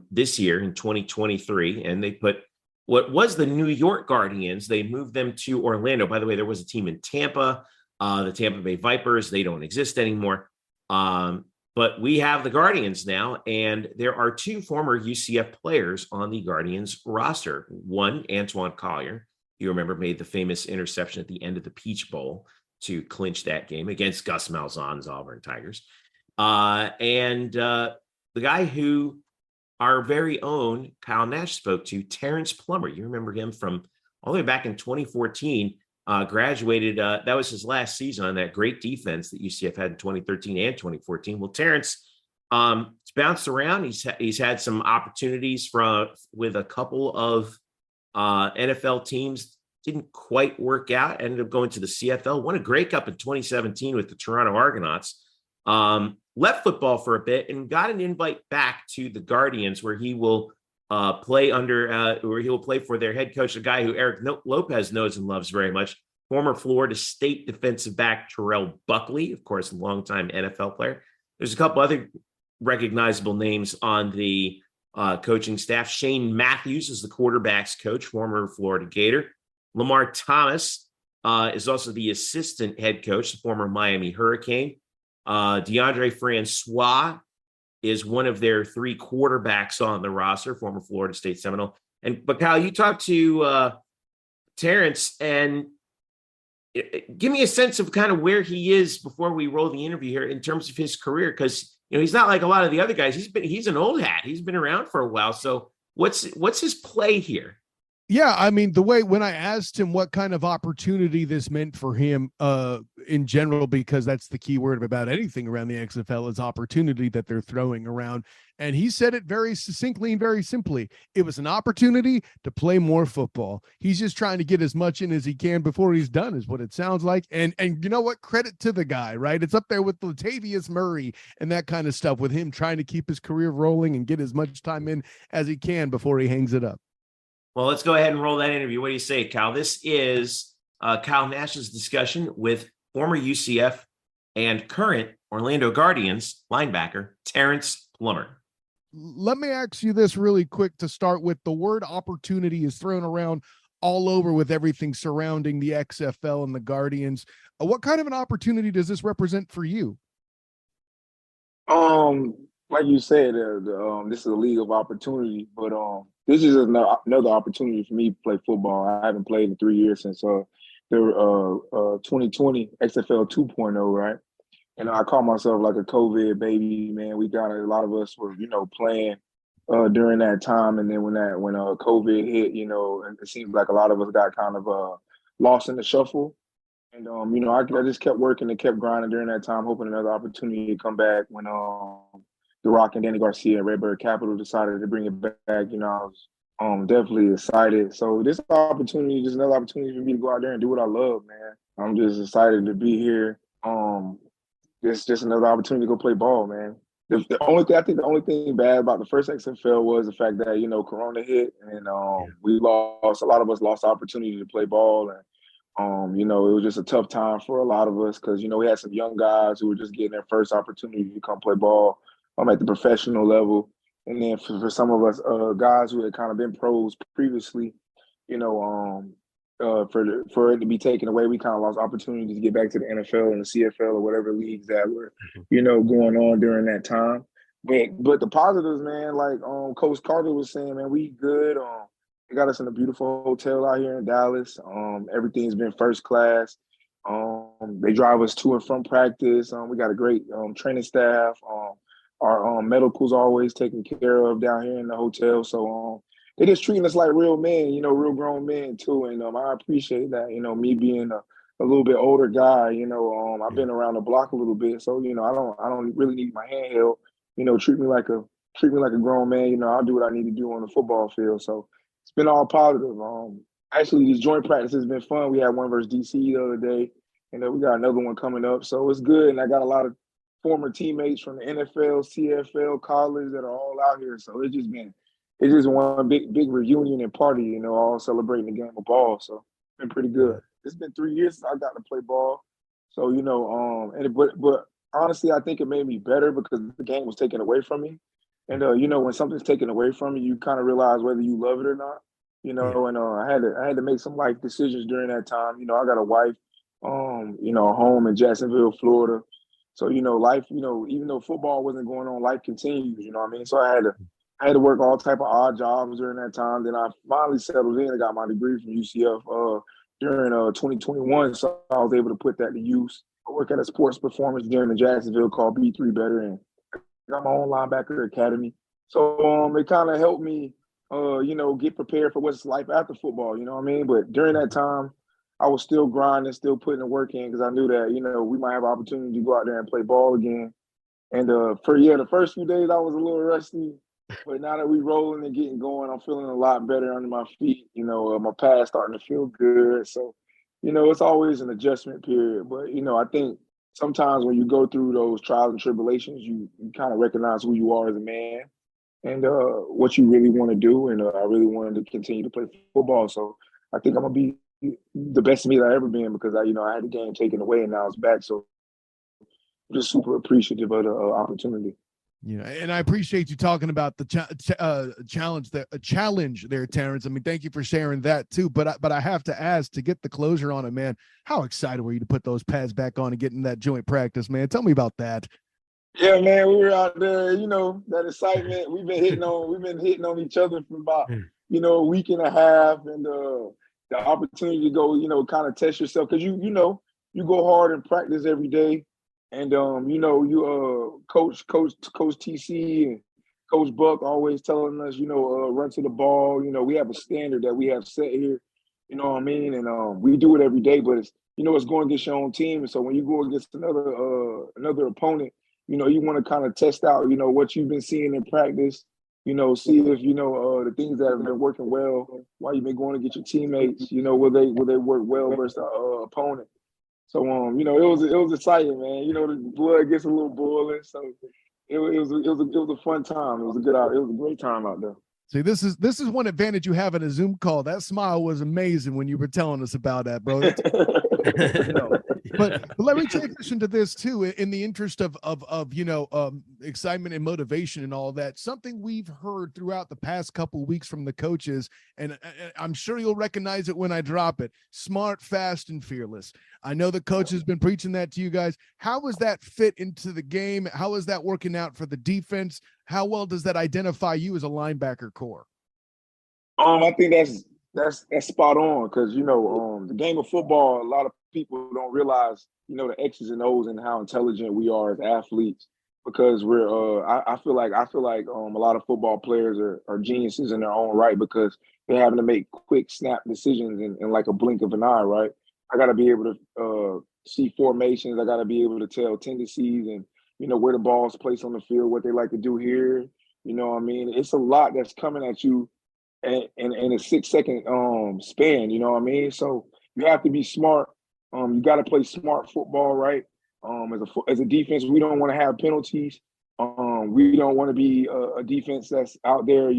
this year in 2023. And they put what was the New York Guardians, they moved them to Orlando. By the way, there was a team in Tampa, the Tampa Bay Vipers. They don't exist anymore. But we have the Guardians now, and there are two former UCF players on the Guardians roster. One, Antoine Collier, you remember, made the famous interception at the end of the Peach Bowl to clinch that game against Gus Malzahn's Auburn Tigers. And the guy who our very own Kyle Nash spoke to, Terrance Plummer. You remember him from all the way back in 2014, graduated. That was his last season on that great defense that UCF had in 2013 and 2014. Well, Terrance, it's bounced around. He's had some opportunities with a couple of NFL teams. Didn't quite work out. Ended up going to the CFL. Won a Grey Cup in 2017 with the Toronto Argonauts. Left football for a bit and got an invite back to the Guardians, where he will play for their head coach, a guy who Eric Lopez knows and loves very much, former Florida State defensive back Terrell Buckley, of course, a longtime NFL player. There's a couple other recognizable names on the coaching staff. Shane Matthews is the quarterback's coach, former Florida Gator. Lamar Thomas is also the assistant head coach, the former Miami Hurricane. DeAndre Francois is one of their three quarterbacks on the roster, former Florida State Seminole. But Kyle, you talked to Terrance, and give me a sense of kind of where he is before we roll the interview here in terms of his career, because he's not like a lot of the other guys. He's an old hat. He's been around for a while. So what's his play here? Yeah, I mean, the way when I asked him what kind of opportunity this meant for him in general, because that's the key word about anything around the XFL is opportunity that they're throwing around. And he said it very succinctly and very simply. It was an opportunity to play more football. He's just trying to get as much in as he can before he's done, is what it sounds like. And you know what? Credit to the guy, right? It's up there with Latavius Murray and that kind of stuff, with him trying to keep his career rolling and get as much time in as he can before he hangs it up. Well, let's go ahead and roll that interview. What do you say, Kyle? This is Kyle Nash's discussion with former UCF and current Orlando Guardians linebacker Terrance Plummer. Let me ask you this really quick to start with. The word opportunity is thrown around all over with everything surrounding the XFL and the Guardians. What kind of an opportunity does this represent for you? Like you said, this is a league of opportunity, but this is another opportunity for me to play football. I haven't played in 3 years since the 2020 XFL 2.0, right? And I call myself like a COVID baby, man. We got a lot of us were, playing during that time, and then when COVID hit, it seems like a lot of us got kind of lost in the shuffle. And I just kept working and kept grinding during that time, hoping another opportunity to come back when The Rock and Danny Garcia and Redbird Capital decided to bring it back. I was definitely excited. So this opportunity, just another opportunity for me to go out there and do what I love, man. I'm just excited to be here. It's just another opportunity to go play ball, man. The only thing bad about the first XFL was the fact that, Corona hit and we lost, a lot of us lost the opportunity to play ball. And, it was just a tough time for a lot of us because, we had some young guys who were just getting their first opportunity to come play ball at the professional level. And then for some of us guys who had kind of been pros previously, for it to be taken away, we kind of lost opportunities to get back to the NFL and the CFL or whatever leagues that were, going on during that time. But the positives, man, like Coach Carter was saying, man, we good. They got us in a beautiful hotel out here in Dallas. Everything's been first class. They drive us to and from practice. We got a great training staff. Our medical's always taken care of down here in the hotel. So they just treating us like real men, real grown men too. And I appreciate that, me being a little bit older guy, I've been around the block a little bit. So, I don't really need my hand held, treat me like a grown man. I'll do what I need to do on the football field. So it's been all positive. Actually, these joint practices has been fun. We had one versus DC the other day, and then we got another one coming up. So it's good. And I got a lot of former teammates from the NFL, CFL, college that are all out here. So it's just one big reunion and party, all celebrating the game of ball. So it's been pretty good. It's been 3 years since I got to play ball. So, but honestly, I think it made me better because the game was taken away from me. And, when something's taken away from you, you kind of realize whether you love it or not, and I had to make some life decisions during that time. I got a wife, a home in Jacksonville, Florida. So, life, even though football wasn't going on, life continues, So I had to work all type of odd jobs during that time. Then I finally settled in and got my degree from UCF during 2021. So I was able to put that to use. I work at a sports performance gym in Jacksonville called B3 Better, and I got my own linebacker academy. So it kind of helped me, get prepared for what's life after football, But during that time, I was still grinding, still putting the work in because I knew that, we might have an opportunity to go out there and play ball again. And the first few days I was a little rusty, but now that we rolling and getting going, I'm feeling a lot better under my feet. My past starting to feel good. So, it's always an adjustment period. But, I think sometimes when you go through those trials and tribulations, you kind of recognize who you are as a man and what you really want to do. And I really wanted to continue to play football. So I think I'm going to be the best me that I've ever been because I had the game taken away and now it's back. So I'm just super appreciative of the opportunity. And I appreciate you talking about the challenge there, Terrance. I mean, thank you for sharing that too. But I have to ask, to get the closure on it, man, how excited were you to put those pads back on and get in that joint practice, man? Tell me about that. Yeah, man, we were out there, that excitement. We've been hitting on each other for about, a week and a half, and the opportunity to go, kind of test yourself because you go hard in practice every day. And Coach TC and Coach Buck always telling us, run to the ball. We have a standard that we have set here. You know what I mean? And we do it every day, but it's going against your own team. And so when you go against another opponent, you want to kind of test out, what you've been seeing in practice. See if the things that have been working well while you've been going to get your teammates. Will they work well versus the opponent? So it was exciting, man. The blood gets a little boiling. So it was a fun time. It was a great time out there. See, this is one advantage you have in a Zoom call. That smile was amazing when you were telling us about that, bro. But let me transition to this too, in the interest of excitement and motivation and all that. Something we've heard throughout the past couple of weeks from the coaches, and I'm sure you'll recognize it when I drop it: smart, fast, and fearless. I know the coach has been preaching that to you guys. How was that fit into the game? How is that working out for the defense? How well does that identify you as a linebacker core? I think that's spot on, because the game of football, a lot of people don't realize the X's and O's and how intelligent we are as athletes, because we're I feel like a lot of football players are geniuses in their own right, because they're having to make quick snap decisions in like a blink of an eye, right? I got to be able to see formations. I got to be able to tell tendencies and where the ball's placed on the field, what they like to do here. You know what I mean? It's a lot that's coming at you in a 6-second span. You know what I mean? So you have to be smart. You got to play smart football, right? As a defense, we don't want to have penalties. We don't want to be a defense that's out there,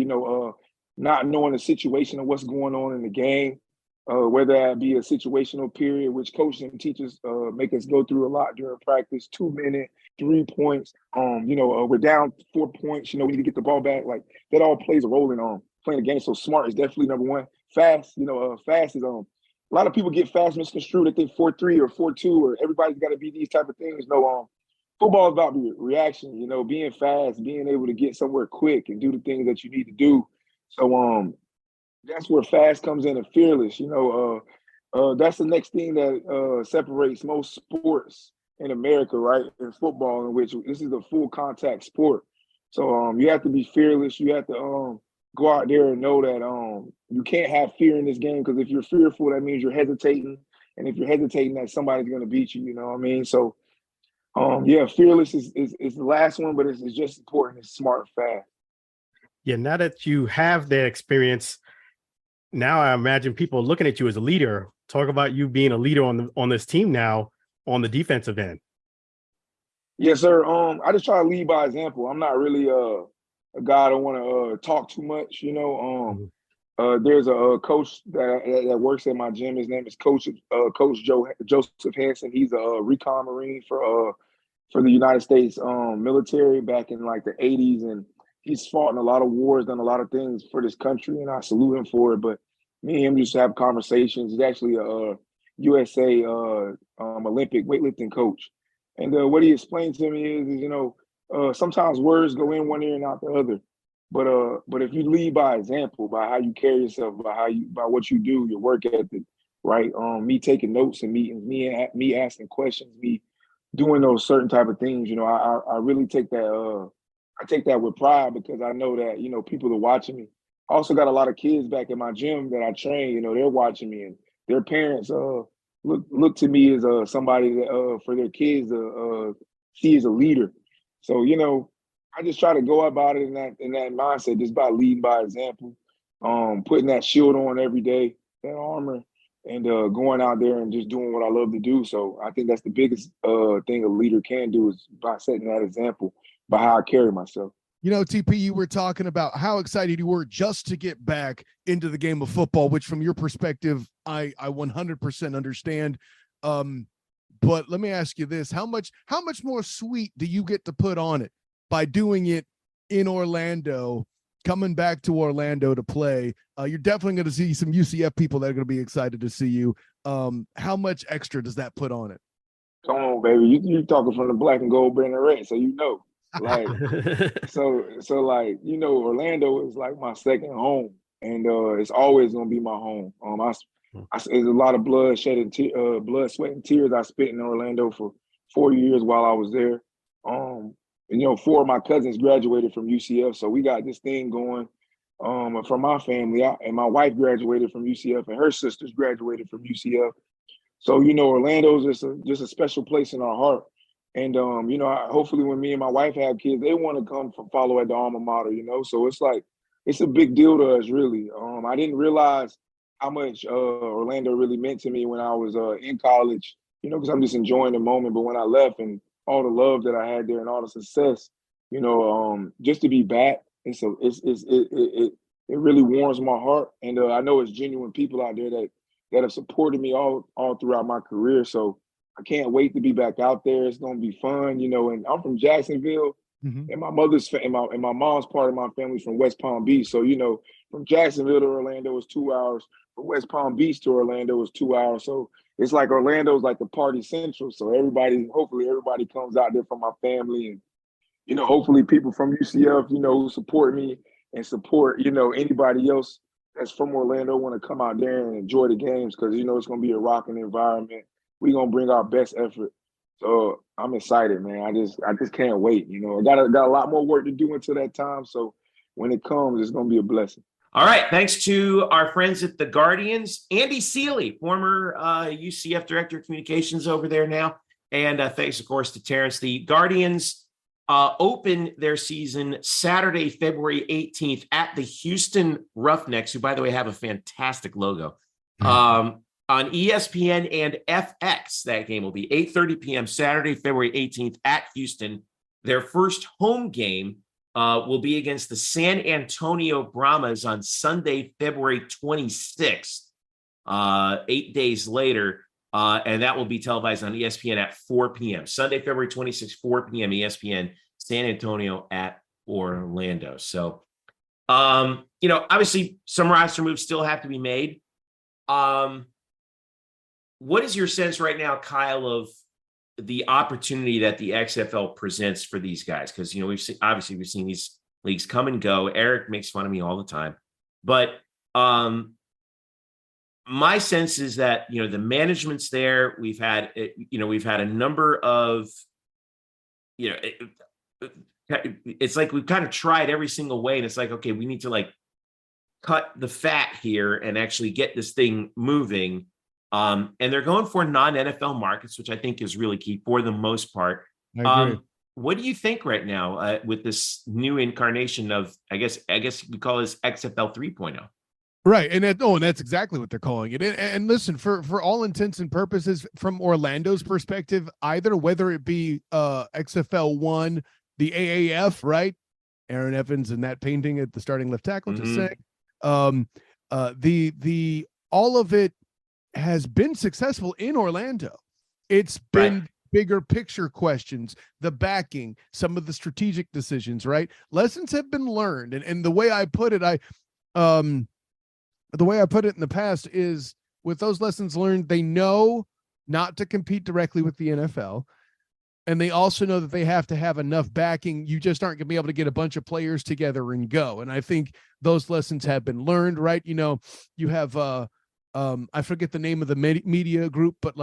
not knowing the situation of what's going on in the game, whether that be a situational period, which coaches and teachers make us go through a lot during practice, 2-minute, 3 points. We're down 4 points. We need to get the ball back. Like, that all plays a role in playing the game. So smart is definitely number one. Fast, fast is a lot of people get fast misconstrued. They think 4-3 or 4-2 or everybody's got to be these type of things. No, football is about reaction. Being fast, being able to get somewhere quick and do the things that you need to do. So that's where fast comes in, and fearless. That's the next thing that separates most sports in America, right? In football, in which this is a full contact sport. So you have to be fearless. You have to go out there and know that you can't have fear in this game, because if you're fearful, that means you're hesitating. And if you're hesitating, that somebody's going to beat you, you know what I mean? So, fearless is the last one, but it's just important. It's smart, fast. Yeah, now that you have that experience, now I imagine people looking at you as a leader. Talk about you being a leader on this team now on the defensive end. Yes, sir. I just try to lead by example. I'm not really a guy that want to talk too much. There's a coach that works at my gym. His name is Coach Joseph Hansen. He's a recon Marine for the United States military back in like the 80s, and he's fought in a lot of wars, done a lot of things for this country, and I salute him for it. But me and him used to have conversations. He's actually a USA Olympic weightlifting coach. And what he explained to me is sometimes words go in one ear and out the other. But if you lead by example, by how you carry yourself, by what you do, your work ethic, right? Me taking notes and me asking questions, me doing those certain type of things, I really take that. I take that with pride, because I know that people are watching me. I also got a lot of kids back in my gym that I train. They're watching me, and their parents look to me as somebody that for their kids see as a leader. So I just try to go about it in that mindset, just by leading by example, putting that shield on every day, that armor, and going out there and just doing what I love to do. So I think that's the biggest thing a leader can do, is by setting that example by how I carry myself. TP, you were talking about how excited you were just to get back into the game of football, which from your perspective, I 100% understand. But let me ask you this: how much more sweet do you get to put on it by doing it in Orlando, coming back to Orlando to play? You're definitely going to see some UCF people that are going to be excited to see you. How much extra does that put on it? Come on, baby. You're talking from the Black and Gold Banneret, so like, so Orlando is like my second home, and it's always gonna be my home. There's a lot of blood, sweat, and tears I spent in Orlando for 4 years while I was there. 4 of my cousins graduated from UCF, so we got this thing going. From my family, and my wife graduated from UCF, and her sisters graduated from UCF. So, Orlando's just a special place in our heart. And, hopefully when me and my wife have kids, they want to come follow at the alma mater, So it's like, it's a big deal to us, really. I didn't realize how much Orlando really meant to me when I was in college, because I'm just enjoying the moment. But when I left and all the love that I had there and all the success, just to be back, it really warms my heart. And I know it's genuine people out there that have supported me all throughout my career. So I can't wait to be back out there. It's going to be fun, and I'm from Jacksonville, and my mother's and my mom's part of my family's from West Palm Beach. So, from Jacksonville to Orlando is 2 hours. From West Palm Beach to Orlando is 2 hours. So it's like Orlando's like the party central. So hopefully everybody comes out there from my family, and hopefully people from UCF, who support me and support, anybody else that's from Orlando want to come out there and enjoy the games, because, it's going to be a rocking environment. We're going to bring our best effort. So I'm excited, man. I just can't wait. I got a lot more work to do until that time. So when it comes, it's going to be a blessing. All right. Thanks to our friends at the Guardians, Andy Seeley, former UCF Director of Communications over there now. And thanks, of course, to Terrance. The Guardians open their season Saturday, February 18th at the Houston Roughnecks, who, by the way, have a fantastic logo. On ESPN and FX, that game will be 8:30 p.m. Saturday, February 18th at Houston. Their first home game will be against the San Antonio Brahmas on Sunday, February 26th, 8 days later. And that will be televised on ESPN at 4 p.m. Sunday, February 26th, 4 p.m. ESPN, San Antonio at Orlando. So, obviously some roster moves still have to be made. What is your sense right now, Kyle, of the opportunity that the XFL presents for these guys? Because, we've seen these leagues come and go. Eric makes fun of me all the time, but my sense is that, the management's there. We've had a number of, it's like we've kind of tried every single way, and it's like, okay, we need to cut the fat here and actually get this thing moving. And they're going for non-NFL markets, which I think is really key for the most part. I agree. What do you think right now with this new incarnation of, I guess we call this XFL 3.0? Right. And that's exactly what they're calling it. And listen, for all intents and purposes, from Orlando's perspective, whether it be XFL 1, the AAF, right? Aaron Evans and that painting at the starting left tackle, just saying. The all of it has been successful in Orlando. It's been bigger picture questions, the backing, some of the strategic decisions, right? Lessons have been learned. And the way I put it, the way I put it in the past is, with those lessons learned, they know not to compete directly with the NFL. And they also know that they have to have enough backing. You just aren't going to be able to get a bunch of players together and go. And I think those lessons have been learned, right? You have, I forget the name of the media group, but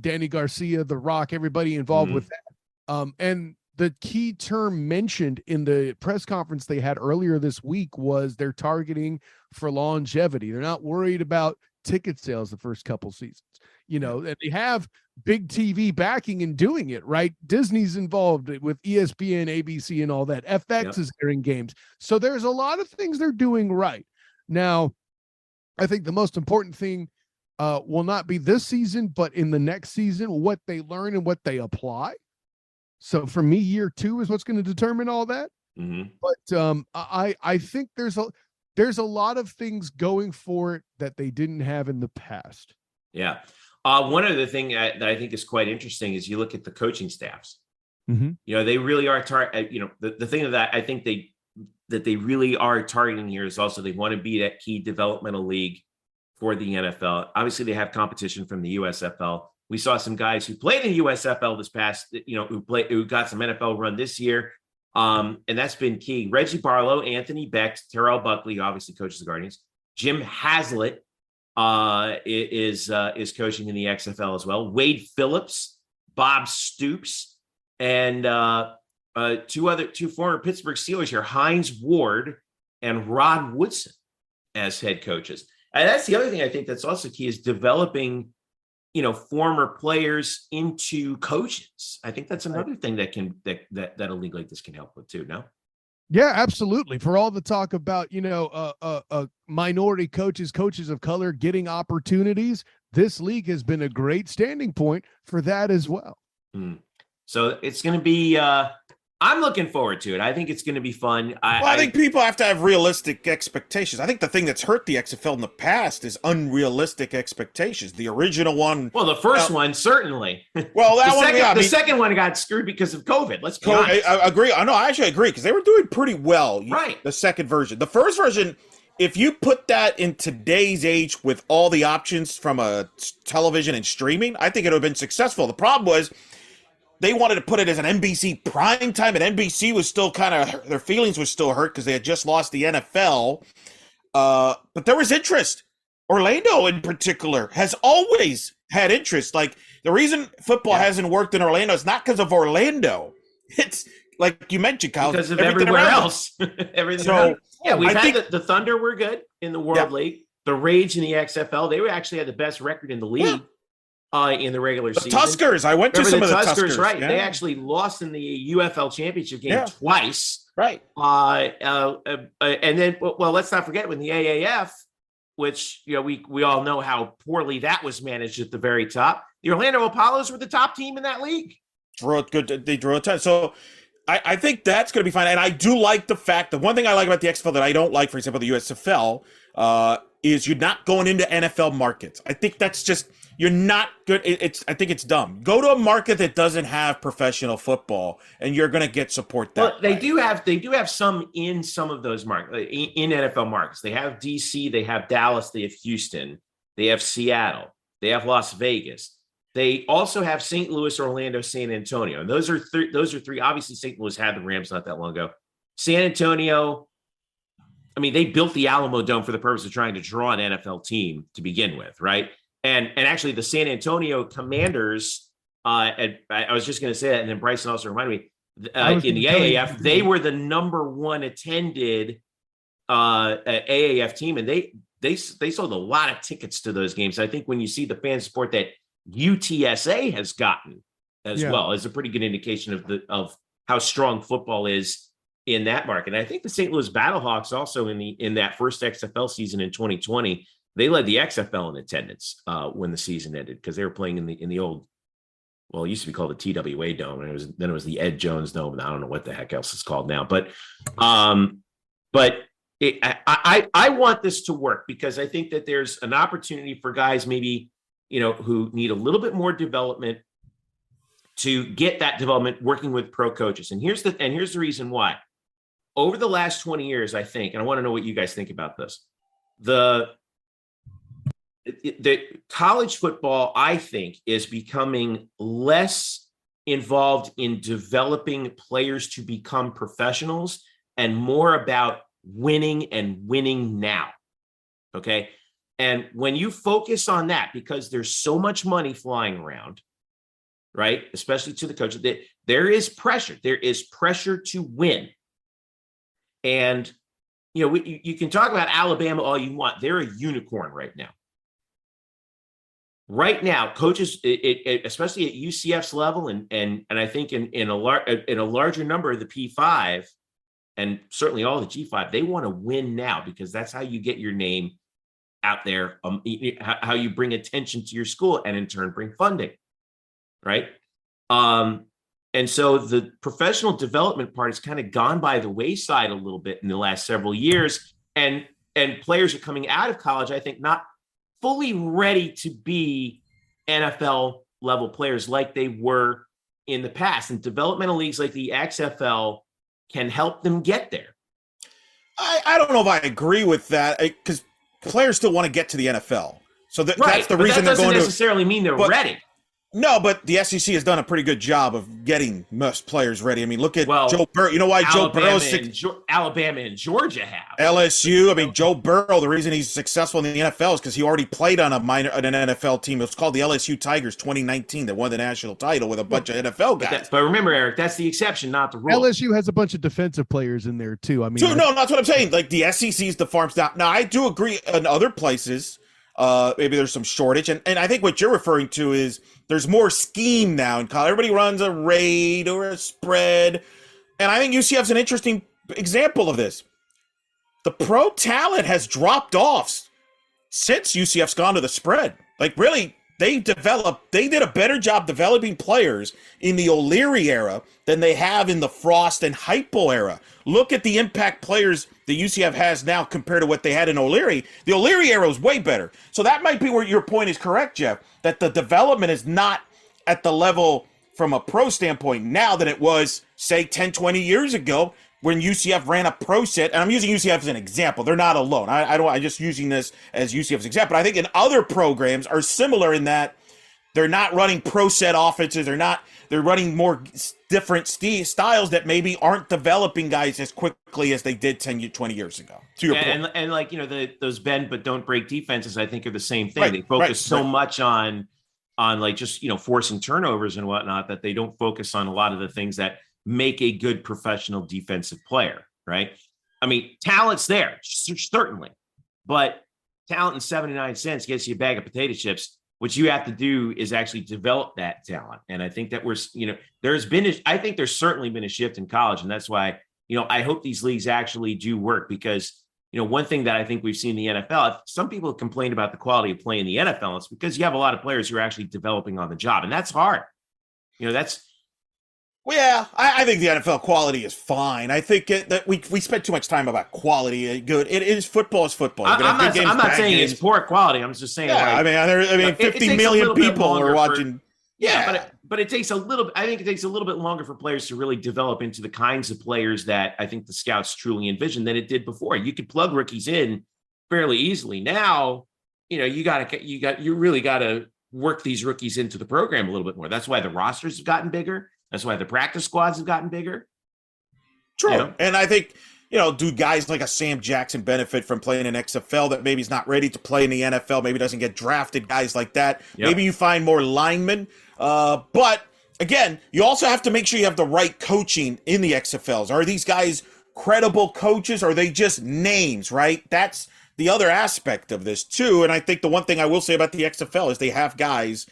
Danny Garcia, The Rock, everybody involved with that. And the key term mentioned in the press conference they had earlier this week was they're targeting for longevity. They're not worried about ticket sales the first couple seasons, and they have big TV backing and doing it, right? Disney's involved with ESPN, ABC, and all that. FX is airing games. So there's a lot of things they're doing right. Now, I think the most important thing will not be this season, but in the next season, what they learn and what they apply. So for me, year 2 is what's going to determine all that. But I think there's a lot of things going for it that they didn't have in the past. Yeah. One other thing that I think is quite interesting is you look at the coaching staffs. They really are the thing that I think they really are targeting here is also they want to be that key developmental league for the NFL. Obviously, they have competition from the USFL. We saw some guys who played in the USFL this past, who got some NFL run this year. And that's been key. Reggie Barlow, Anthony Beck, Terrell Buckley, obviously coaches the Guardians. Jim Haslett is coaching in the XFL as well. Wade Phillips, Bob Stoops, and two former Pittsburgh Steelers here, Hines Ward and Rod Woodson as head coaches. And that's the other thing I think that's also key is developing, former players into coaches. I think that's another thing that a league like this can help with too. No? Yeah, absolutely. For all the talk about, minority coaches of color getting opportunities, this league has been a great standing point for that as well. So it's going to be, I'm looking forward to it. I think it's going to be fun. I think people have to have realistic expectations. I think the thing that's hurt the XFL in the past is unrealistic expectations. The original one. Well, the first one, certainly. Well, the second one got screwed because of COVID. Let's be honest. I agree. I actually agree because they were doing pretty well. Right. The second version. The first version, if you put that in today's age with all the options from a television and streaming, I think it would have been successful. The problem was, they wanted to put it as an NBC prime time, and NBC was still kind of, their feelings were still hurt because they had just lost the NFL. But there was interest. Orlando in particular has always had interest. Like, the reason football hasn't worked in Orlando is not because of Orlando. It's like you mentioned, Kyle. Because of everywhere else. Everything else. Yeah, we've had the Thunder were good in the World League. The Rage in the XFL, they actually had the best record in the league. In the regular season. Tuskers. I went to some of the Tuskers. Right. Yeah. They actually lost in the UFL championship game twice. Right. And then, well, let's not forget when the AAF, which, we all know how poorly that was managed at the very top. The Orlando Apollos were the top team in that league. They drew a ton. So I think that's going to be fine. And I do like the fact that one thing I like about the XFL that I don't like, for example, the USFL, is you're not going into NFL markets. I think that's just, you're not good. I think it's dumb. Go to a market that doesn't have professional football, and you're going to get support that. Well, they do have some in some of those markets, in NFL markets. They have DC, they have Dallas, they have Houston, they have Seattle, they have Las Vegas. They also have St. Louis, Orlando, San Antonio. And those are three. Obviously, St. Louis had the Rams not that long ago. San Antonio, I mean, they built the Alamo Dome for the purpose of trying to draw an NFL team to begin with, right? And actually, the San Antonio Commanders, I was just going to say that, and then Bryson also reminded me, in the AAF, they were the number one attended AAF team, and they sold a lot of tickets to those games. I think when you see the fan support that UTSA has gotten as well, is a pretty good indication of how strong football is in that market. And I think the St. Louis Battlehawks also in that first XFL season in 2020. They led the XFL in attendance when the season ended because they were playing in the old, well, it used to be called the TWA Dome, and it was the Ed Jones Dome, and I don't know what the heck else it's called now. But I want this to work because I think that there's an opportunity for guys maybe who need a little bit more development to get that development working with pro coaches. And here's the reason why. Over the last 20 years, I think, and I want to know what you guys think about this. The college football, I think, is becoming less involved in developing players to become professionals and more about winning and winning now. Okay. And when you focus on that, because there's so much money flying around, right, especially to the coach, that there is pressure. There is pressure to win. And, you can talk about Alabama all you want. They're a unicorn right now. Right now, coaches, especially at UCF's level, and I think in a larger number of the P5, and certainly all the G5, they want to win now because that's how you get your name out there, how you bring attention to your school, and in turn bring funding, right? And so the professional development part has kind of gone by the wayside a little bit in the last several years, and players are coming out of college, I think, not fully ready to be NFL level players like they were in the past. And developmental leagues like the XFL can help them get there. I don't know if I agree with that because players still want to get to the NFL. So that's the reason they're going to. That doesn't necessarily mean they're ready. No, but the SEC has done a pretty good job of getting most players ready. I mean, look at Joe Burrow. You know why Joe Burrow Alabama and Georgia have LSU. I mean, Joe Burrow. The reason he's successful in the NFL is because he already played on an NFL team. It's called the LSU Tigers 2019 that won the national title with a bunch of NFL guys. But remember, Eric, that's the exception, not the rule. LSU has a bunch of defensive players in there too. I mean, no, that's what I'm saying. Like the SEC is the farm staff. Now, I do agree in other places. Maybe there's some shortage, and I think what you're referring to is there's more scheme now in college. Everybody runs a raid or a spread, and I think UCF's an interesting example of this. The pro talent has dropped off since UCF's gone to the spread. Like really, they did a better job developing players in the O'Leary era than they have in the Frost and Heupel era. Look at the impact players the UCF has now compared to what they had in O'Leary. The O'Leary era was way better. So that might be where your point is correct, Jeff, that the development is not at the level from a pro standpoint now than it was, say, 10, 20 years ago when UCF ran a pro set. And I'm using UCF as an example. They're not alone. I'm just using this as UCF's example. I think in other programs are similar in that they're not running pro set offenses. They're running more different styles that maybe aren't developing guys as quickly as they did 10, 20 years ago. To your point. And like, those bend but don't break defenses, I think are the same thing. They focus so much on like just, forcing turnovers and whatnot that they don't focus on a lot of the things that make a good professional defensive player, right? I mean, talent's there, certainly, but talent in 79 cents gets you a bag of potato chips. What you have to do is actually develop that talent. And I think that I think there's certainly been a shift in college. And that's why, I hope these leagues actually do work because, one thing that I think we've seen in the NFL, some people have complained about the quality of play in the NFL. It's because you have a lot of players who are actually developing on the job. And that's hard. Well, yeah, I think the NFL quality is fine. I think that we spend too much time about quality. Good, it is football. Is football. I'm not saying it's poor quality. I'm just saying. Yeah, I mean, 50 million people are watching. But it takes a little. I think it takes a little bit longer for players to really develop into the kinds of players that I think the scouts truly envisioned than it did before. You could plug rookies in fairly easily. Now, you really got to work these rookies into the program a little bit more. That's why the rosters have gotten bigger. That's why the practice squads have gotten bigger. True. And I think, do guys like a Sam Jackson benefit from playing in XFL that maybe he's not ready to play in the NFL, maybe doesn't get drafted, guys like that. Yep. Maybe you find more linemen. But again, you also have to make sure you have the right coaching in the XFLs. Are these guys credible coaches? Or are they just names, right? That's the other aspect of this too. And I think the one thing I will say about the XFL is they have guys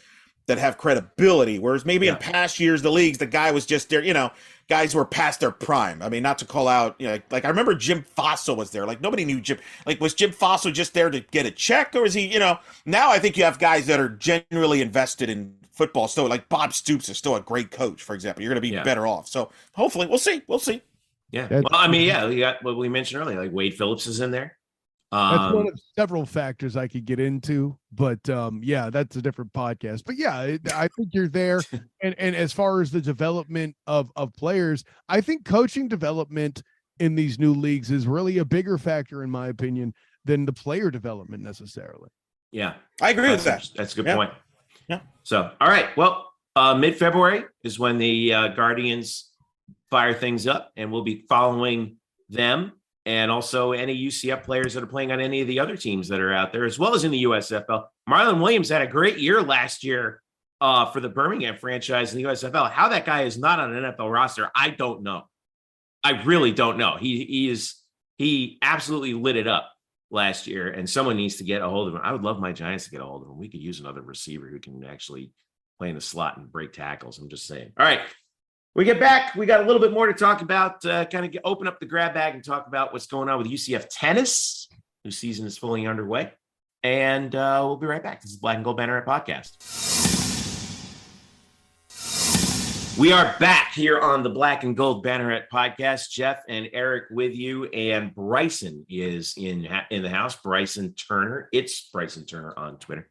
that have credibility, whereas maybe in past years, the leagues, the guy was just there, guys were past their prime. I mean, not to call out, like I remember Jim Fossil was there. Like nobody knew Jim. Like was Jim Fossil just there to get a check, or is he, now I think you have guys that are genuinely invested in football. So like Bob Stoops is still a great coach, for example. You're going to be better off. So hopefully we'll see. Yeah. Well, I mean, we got what we mentioned earlier, like Wade Phillips is in there. That's one of several factors I could get into, but that's a different podcast. But yeah, I think you're there. And as far as the development of players, I think coaching development in these new leagues is really a bigger factor, in my opinion, than the player development necessarily. Yeah, I agree with that. That's a good point. Yeah. So, all right. Well, mid-February is when the Guardians fire things up, and we'll be following them. And also any UCF players that are playing on any of the other teams that are out there, as well as in the USFL. Marlon Williams had a great year last year for the Birmingham franchise in the USFL. How that guy is not on an NFL roster, I don't know. I really don't know. He absolutely lit it up last year, and someone needs to get a hold of him. I would love my Giants to get a hold of him. We could use another receiver who can actually play in the slot and break tackles. I'm just saying. All right. We get back. We got a little bit more to talk about, open up the grab bag and talk about what's going on with UCF Tennis, whose season is fully underway. And we'll be right back. This is Black and Gold Banneret Podcast. We are back here on the Black and Gold Banneret Podcast. Jeff and Eric with you, and Bryson is in the house. Bryson Turner. It's Bryson Turner on Twitter.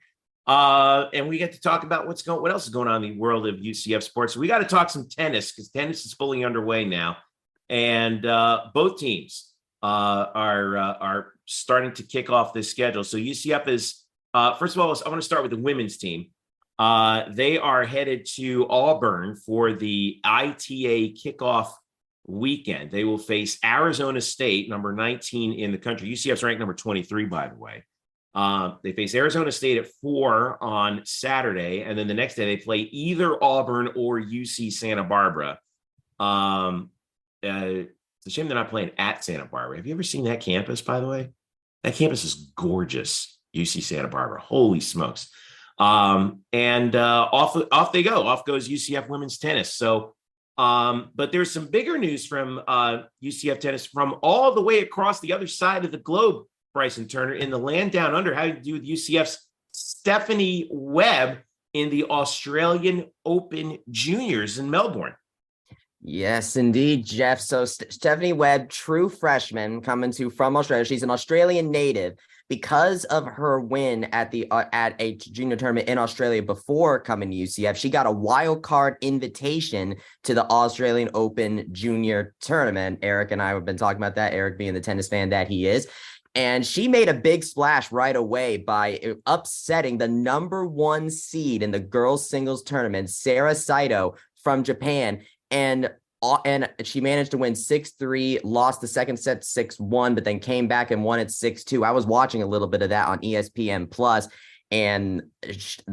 And we get to talk about what else is going on in the world of UCF sports. So we got to talk some tennis because tennis is fully underway now, and both teams are starting to kick off this schedule. So UCF is first of all, I want to start with the women's team. They are headed to Auburn for the ITA kickoff weekend. They will face Arizona State, number 19 in the country. UCF's ranked number 23, by the way. They face Arizona State at 4 on Saturday, and then the next day they play either Auburn or UC Santa Barbara. It's a shame they're not playing at Santa Barbara. Have you ever seen that campus, by the way? That campus is gorgeous, UC Santa Barbara. Holy smokes. And off they go. Off goes UCF women's tennis. So, but there's some bigger news from UCF tennis from all the way across the other side of the globe, Bryson Turner, in the land down under. How do you do with UCF's Stephanie Webb in the Australian Open Juniors in Melbourne? Yes, indeed, Jeff. So Stephanie Webb, true freshman coming from Australia. She's an Australian native. Because of her win at a junior tournament in Australia before coming to UCF, she got a wild card invitation to the Australian Open Junior Tournament. Eric and I have been talking about that, Eric being the tennis fan that he is. And she made a big splash right away by upsetting the number 1 seed in the girls singles tournament, Sarah Saito from Japan. And she managed to win 6-3, lost the second set 6-1, but then came back and won it 6-2. I was watching a little bit of that on ESPN Plus, and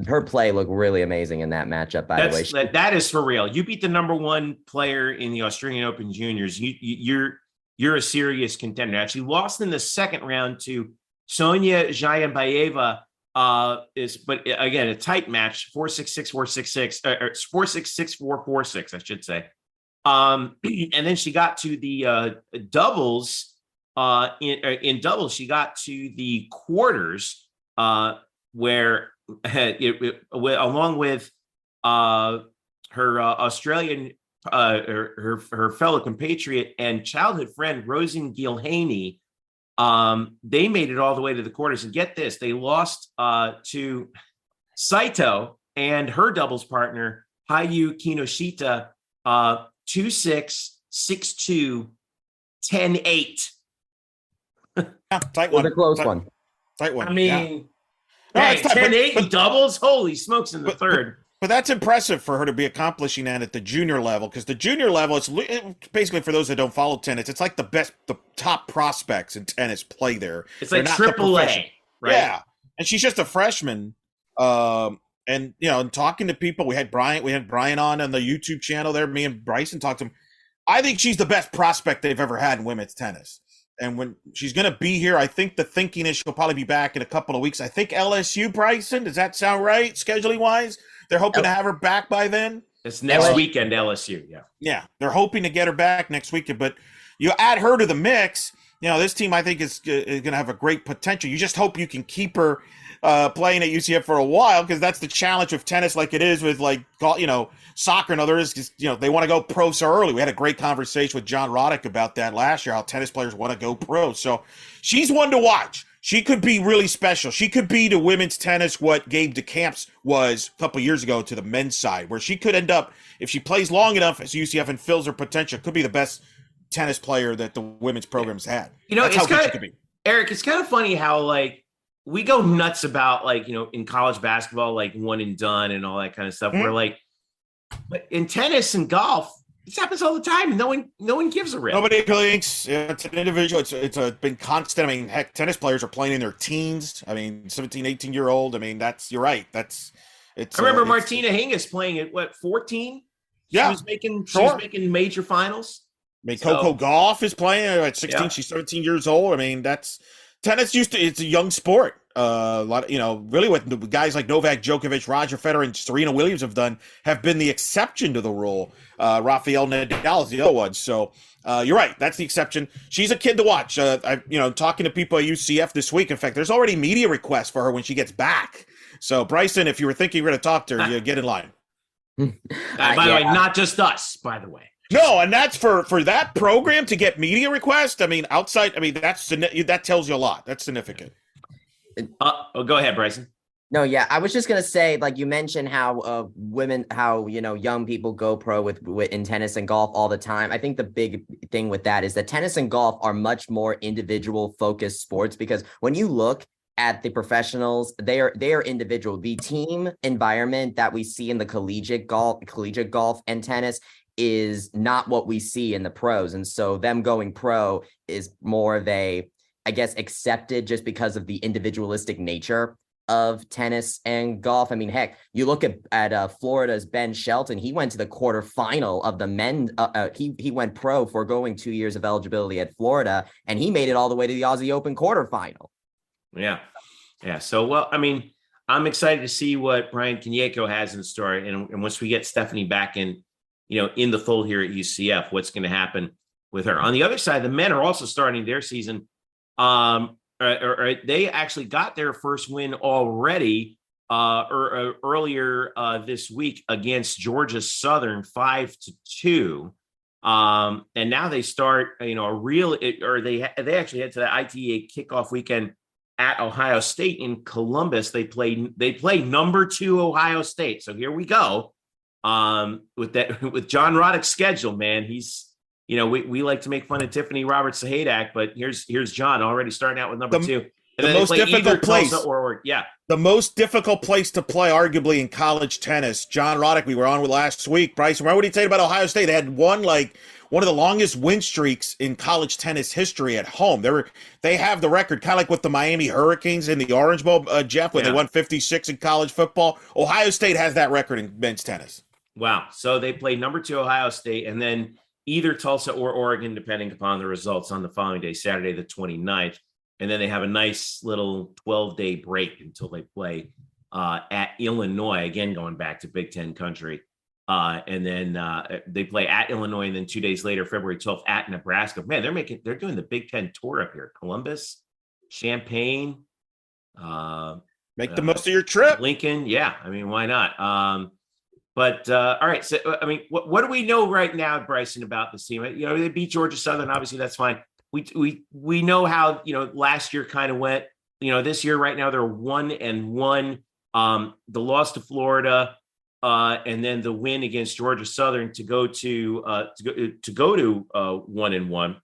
her play looked really amazing in that matchup, by the way. That is for real. You beat the number 1 player in the Australian Open Juniors. You're a serious contender. Actually lost in the second round to Sonia Jayanbayeva. But again, a tight match, 4-6, 6-4, 6-6, or 4-6, 6-4, 4-6, I should say. And then she got to the doubles. In doubles, she got to the quarters, where along with her Australian, her fellow compatriot and childhood friend Rosen Gilhaney. They made it all the way to the quarters, and get this, they lost to Saito and her doubles partner Hayu Kinoshita 2-6, 6-2, 10-8. Tight one. A close one. Tight one. I mean, hey, 10-8 in doubles? Holy smokes in the third. But that's impressive for her to be accomplishing that at the junior level, because the junior level, it's basically, for those that don't follow tennis, it's like the top prospects in tennis play there. It's like AAA, right? Yeah, and she's just a freshman. And and talking to people, we had Brian on the YouTube channel there. Me and Bryson talked to him. I think she's the best prospect they've ever had in women's tennis. And when she's going to be here, I think the thinking is she'll probably be back in a couple of weeks. I think LSU, Bryson, does that sound right, scheduling wise? They're hoping to have her back by then. It's next weekend, LSU. Yeah. Yeah, they're hoping to get her back next weekend. But you add her to the mix, this team I think is going to have a great potential. You just hope you can keep her playing at UCF for a while, because that's the challenge with tennis, like it is with soccer and others. They want to go pro so early. We had a great conversation with John Roddick about that last year, how tennis players want to go pro. So she's one to watch. She could be really special. She could be to women's tennis what Gabe DeCamps was a couple years ago to the men's side, where she could end up, if she plays long enough as UCF and fills her potential, could be the best tennis player that the women's program's had. That's how good she could be. Eric, it's kind of funny how we go nuts about in college basketball, one and done and all that kind of stuff. Mm-hmm. We're but in tennis and golf, this happens all the time. No one gives a rip. Nobody thinks it's an individual. It's been constant. I mean, heck, tennis players are playing in their teens. I mean, 17, 18-year-old. I mean, you're right. I remember Martina Hingis playing at 14? Yeah. She was making major finals. I mean, Coco Gauff is playing at 16. Yeah. She's 17 years old. I mean, tennis it's a young sport. A lot of, really what the guys like Novak Djokovic, Roger Federer, and Serena Williams have been the exception to the rule. Rafael Nadal is the other one. So you're right. That's the exception. She's a kid to watch. Talking to people at UCF this week. In fact, there's already media requests for her when she gets back. So Bryson, if you were thinking you were going to talk to her, you get in line. By the way, not just us, by the way. No, and that's for that program to get media requests. I mean, outside. I mean, that tells you a lot. That's significant. Go ahead, Bryson. No, yeah, I was just gonna say, you mentioned how young people go pro with in tennis and golf all the time. I think the big thing with that is that tennis and golf are much more individual focused sports, because when you look at the professionals, they are individual. The team environment that we see in the collegiate golf and tennis is not what we see in the pros. And so them going pro is more of a, I guess, accepted just because of the individualistic nature of tennis and golf. I mean, heck, you look at Florida's Ben Shelton. He went to the quarterfinal of the men. He went pro for going 2 years of eligibility at Florida, and he made it all the way to the Aussie Open quarterfinal. Yeah. So, well, I mean, I'm excited to see what Brian Kanyeko has in store. And once we get Stephanie back in the fold here at UCF, what's going to happen with her? On the other side, the men are also starting their season. They actually got their first win already earlier this week against Georgia Southern 5-2. And now they start, they actually head to the ITA kickoff weekend at Ohio State in Columbus. They play number 2 Ohio State. So here we go. With John Roddick's schedule, man, he's, we like to make fun of Tiffany Roberts Sahadak, but here's John already starting out with number 2. And the most difficult place. The most difficult place to play, arguably, in college tennis. John Roddick, we were on with last week. Bryson, what did he say about Ohio State? They had one of the longest win streaks in college tennis history at home. They have the record, kind of like with the Miami Hurricanes in the Orange Bowl, Jeff, when they won 56 in college football. Ohio State has that record in men's tennis. Wow. So they play number 2 Ohio State, and then either Tulsa or Oregon, depending upon the results, on the following day, Saturday the 29th. And then they have a nice little 12-day break until they play at Illinois, again, going back to Big Ten country. And then they play at Illinois, and then 2 days later, February 12th, at Nebraska. Man, they're doing the Big Ten tour up here. Columbus, Champaign. Make the most of your trip. Lincoln. Yeah. I mean, why not? But all right. So, I mean, what do we know right now, Bryson, about this team? They beat Georgia Southern. Obviously, that's fine. We know how, last year kind of went. This year right now they're 1-1. The loss to Florida, and then the win against Georgia Southern to go to 1-1.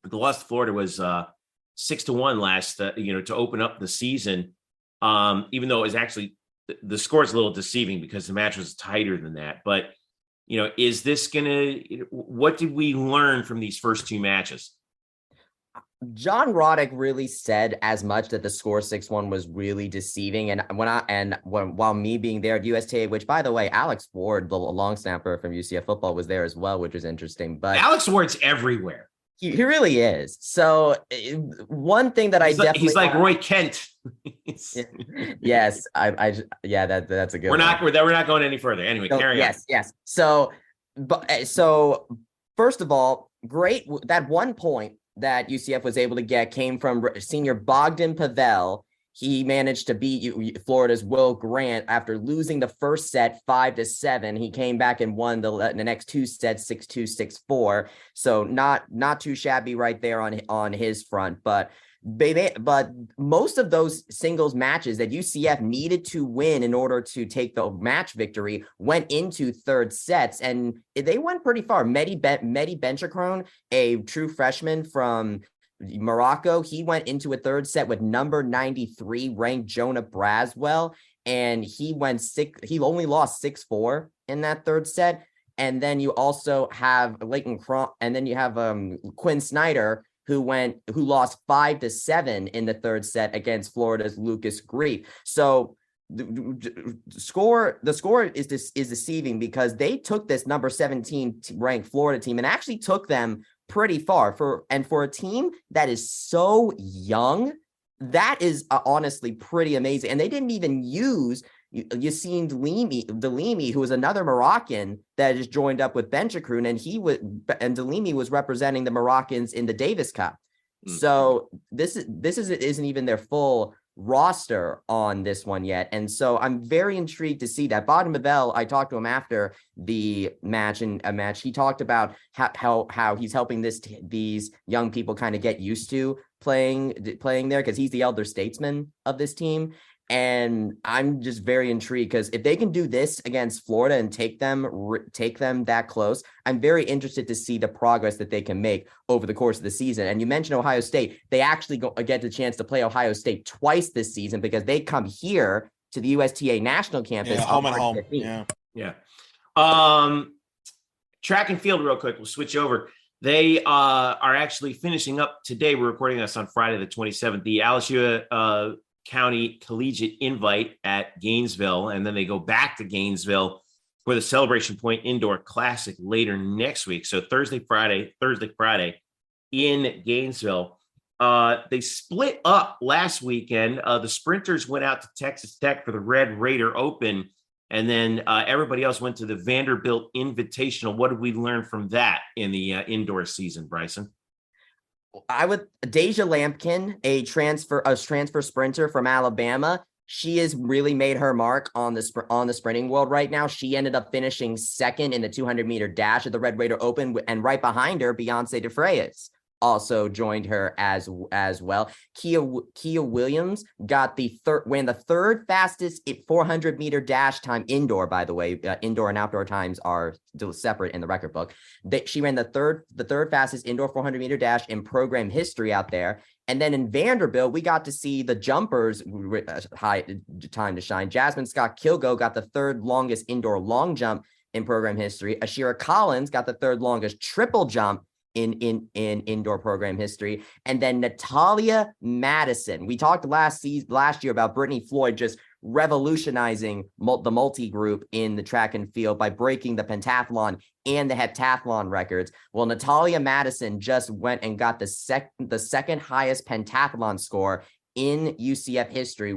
The loss to Florida was 6-1 last, to open up the season. Even though it was actually, the score is a little deceiving because the match was tighter than that. But, is this what did we learn from these first 2 matches? John Roddick really said as much, that the score 6-1 was really deceiving. And while me being there at USTA, which, by the way, Alex Ward, the long snapper from UCF football, was there as well, which was interesting. But Alex Ward's everywhere. He really is. So one thing that he's like Roy Kent. Yes, that's a good. We're not going any further. Anyway, carry on. Yes. So first of all, great, that 1 point that UCF was able to get came from senior Bogdan Pavel. He managed to beat Florida's Will Grant after losing the first set 5-7. He came back and won the next 2 sets 6-2, 6-4. So not too shabby right there on his front. But most of those singles matches that UCF needed to win in order to take the match victory went into third sets, and they went pretty far. Mehdi Benchikron, a true freshman from Morocco, he went into a third set with number 93 ranked Jonah Braswell, and he only lost 6-4 in that third set. And then you also have Leighton Cron, and then you have Quinn Snyder, who lost 5-7 in the third set against Florida's Lucas Grief. So the score is deceiving because they took this number 17 ranked Florida team and actually took them pretty far. For a team that is so young, that is honestly pretty amazing. And they didn't even use Yassine Delimi, who was another Moroccan that just joined up with Benchikron, and Delimi was representing the Moroccans in the Davis Cup. So this isn't even their full roster on this one yet. And so I'm very intrigued to see that. Bogdan Pavel, I talked to him after the match, he talked about how he's helping these young people kind of get used to playing there, because he's the elder statesman of this team. And I'm just very intrigued because if they can do this against Florida and take them that close, I'm very interested to see the progress that they can make over the course of the season. And you mentioned Ohio State. They actually get the chance to play Ohio State twice this season because they come here to the USTA national campus. Home and home. Yeah. Track and field real quick. We'll switch over. They are actually finishing up today. We're recording this on Friday, the 27th, the Alachua County Collegiate Invite at Gainesville, and then they go back to Gainesville for the Celebration Point Indoor Classic later next week. So Thursday, Friday in Gainesville. They split up last weekend. The sprinters went out to Texas Tech for the Red Raider Open, and then everybody else went to the Vanderbilt Invitational. What did we learn from that in the indoor season, Bryson? Deja Lampkin, a transfer sprinter from Alabama. She has really made her mark on the sprinting world right now. She ended up finishing second in the 200-meter dash at the Red Raider Open, and right behind her, Beyonce DeFreyes also joined her as well. Kia Williams got ran the third fastest 400-meter dash time indoor, by the way. Indoor and outdoor times are still separate in the record book. She ran the third fastest indoor 400-meter dash in program history out there. And then in Vanderbilt, we got to see the jumpers high time to shine. Jasmine Scott Kilgo got the third longest indoor long jump in program history. Ashira Collins got the third longest triple jump in indoor program history. And then Natalia Madison. We talked last year about Brittany Floyd just revolutionizing the multi-group in the track and field by breaking the pentathlon and the heptathlon records. Well, Natalia Madison just went and got the second highest pentathlon score in UCF history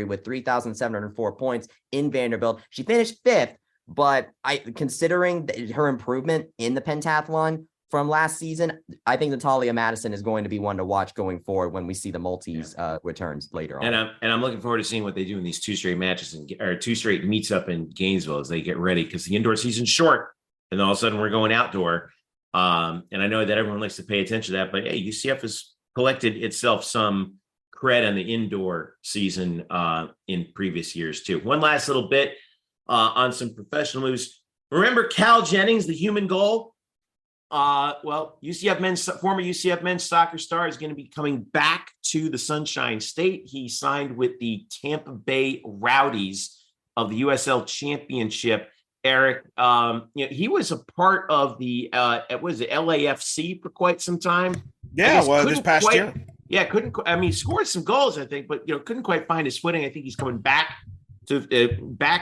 with 3,704 points in Vanderbilt. She finished fifth, but considering her improvement in the pentathlon from last season, I think Natalia Madison is going to be one to watch going forward when we see the multis returns later on. And I'm looking forward to seeing what they do in these two straight meets up in Gainesville as they get ready, because the indoor season's short, and all of a sudden we're going outdoor. And I know that everyone likes to pay attention to that, but hey, UCF has collected itself some cred on the indoor season in previous years too. One last little bit on some professional moves. Remember Cal Jennings, the human goal? Well, former UCF men's soccer star is going to be coming back to the Sunshine State. He signed with the Tampa Bay Rowdies of the USL Championship. Eric, he was a part of the LAFC for quite some time. Yeah, well, this past year. Yeah, scored some goals, I think, but couldn't quite find his footing. I think he's coming back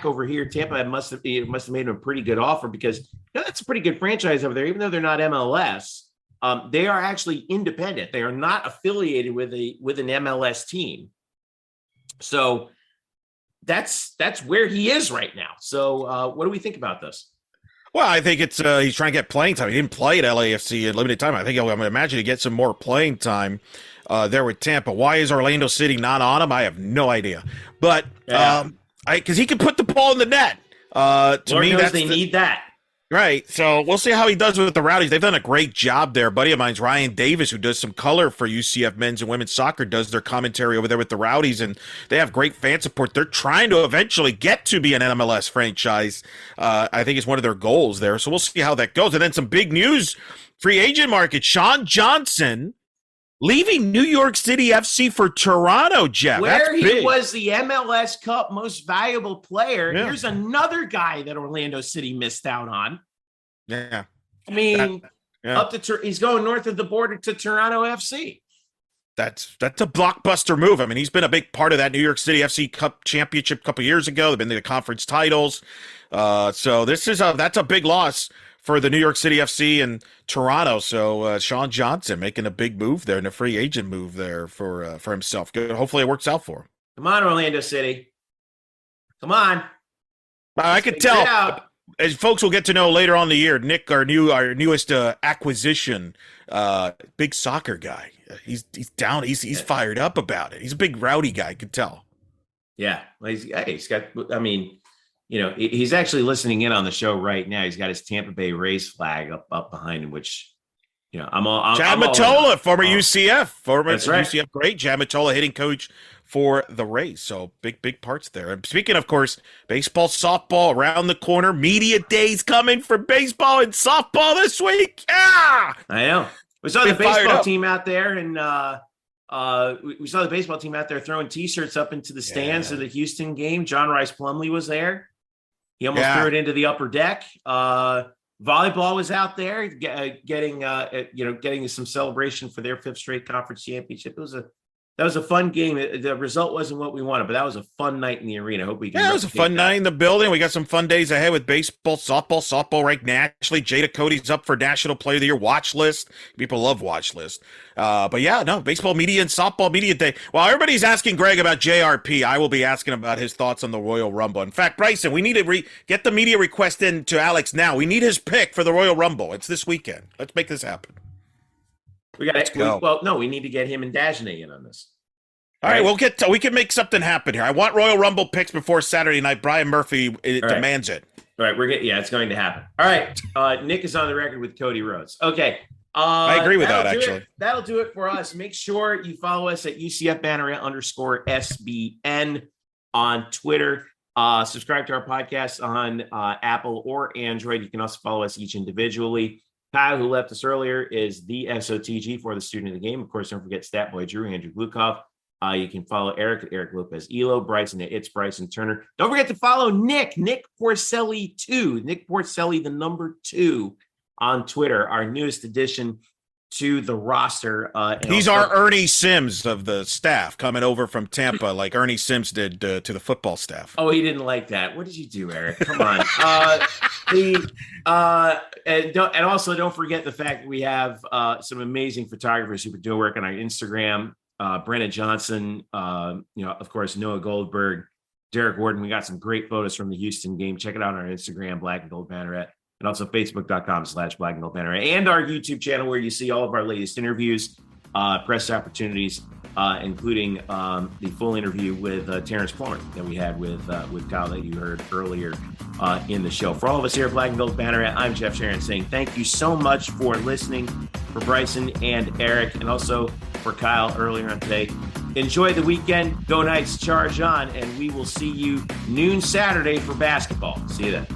over here. Tampa must have made him a pretty good offer, because that's a pretty good franchise over there. Even though they're not MLS, they are actually independent. They are not affiliated with an MLS team. So that's where he is right now. So what do we think about this? Well, I think it's he's trying to get playing time. He didn't play at LAFC in limited time. I think I'm imagine he gets some more playing time there with Tampa. Why is Orlando City not on him? I have no idea. But because he can put the ball in the net. Lord knows they need that. Right. So we'll see how he does with the Rowdies. They've done a great job there. A buddy of mine's, Ryan Davis, who does some color for UCF men's and women's soccer, does their commentary over there with the Rowdies, and they have great fan support. They're trying to eventually get to be an MLS franchise. I think it's one of their goals there. So we'll see how that goes. And then some big news, free agent market. Sean Johnson leaving New York City FC for Toronto, Jeff. Where he was the MLS Cup most valuable player. Yeah. Here's another guy that Orlando City missed out on. Yeah. I mean, he's going north of the border to Toronto FC. That's a blockbuster move. I mean, he's been a big part of that New York City FC Cup championship a couple years ago. They've been to the conference titles. So that's a big loss for the New York City FC and Toronto. So Sean Johnson making a big move there and a free agent move there for himself. Good. Hopefully it works out for him. Come on, Orlando City. Come on. I can tell, as folks will get to know later on in the year, Nick, our newest acquisition, big soccer guy. He's down. He's fired up about it. He's a big rowdy guy. I could tell. Yeah. He's got, I mean, he's actually listening in on the show right now. He's got his Tampa Bay Rays flag up behind him, which Yeah, Chad Mottola, former UCF, That's right. UCF great. Chad Mottola, hitting coach for the Rays. So big parts there. And speaking, of course, baseball, softball around the corner. Media days coming for baseball and softball this week. Yeah, I know. We saw the baseball team out there, and we saw the baseball team out there throwing T-shirts up into the stands of the Houston game. John Rice Plumlee was there. He almost threw it into the upper deck. Volleyball was out there getting some celebration for their 5th straight conference championship. That was a fun game. The result wasn't what we wanted, but that was a fun night in the arena. I hope we can. Yeah, it was a fun night in the building. We got some fun days ahead with baseball, softball ranked nationally. Jada Cody's up for National Player of the Year watch list. People love watch list. But yeah, no, baseball media and softball media day. While everybody's asking Greg about JRP, I will be asking about his thoughts on the Royal Rumble. In fact, Bryson, we need to get the media request in to Alex now. We need his pick for the Royal Rumble. It's this weekend. Let's make this happen. We need to get him and Dagenet in on this. All right, we can make something happen here. I want Royal Rumble picks before Saturday night. Brian Murphy demands it. All right, it's going to happen. All right, Nick is on the record with Cody Rhodes. Okay. I agree with that, actually. That'll do it for us. Make sure you follow us at UCF Banneret _SBN on Twitter. Subscribe to our podcast on Apple or Android. You can also follow us each individually. Kyle, who left us earlier, is the SOTG for the student of the game. Of course, don't forget Statboy Drew, Andrew Glukov. You can follow Eric at Eric Lopez Elo, Bryson at It's Bryson Turner. Don't forget to follow Nick Porcelli 2, Nick Porcelli, the number 2 on Twitter, our newest addition to the roster. He's our Ernie Sims of the staff, coming over from Tampa like Ernie Sims did to the football staff. Oh, he didn't like that. What did you do, Eric? Come on. And also don't forget the fact that we have some amazing photographers who are doing work on our Instagram. Brenna Johnson, of course, Noah Goldberg, Derek Warden. We got some great photos from the Houston game. Check it out on our Instagram, Black Gold Banneret, and also Facebook.com/Black Gold Banneret, and our YouTube channel where you see all of our latest interviews, press opportunities, including the full interview with Terrance Plummer that we had with Kyle that you heard earlier in the show. For all of us here at Black and Gold Banneret, I'm Jeff Sharon saying thank you so much for listening. For Bryson and Eric, and also for Kyle earlier on today. Enjoy the weekend. Go Knights, charge on, and we will see you noon Saturday for basketball. See you then.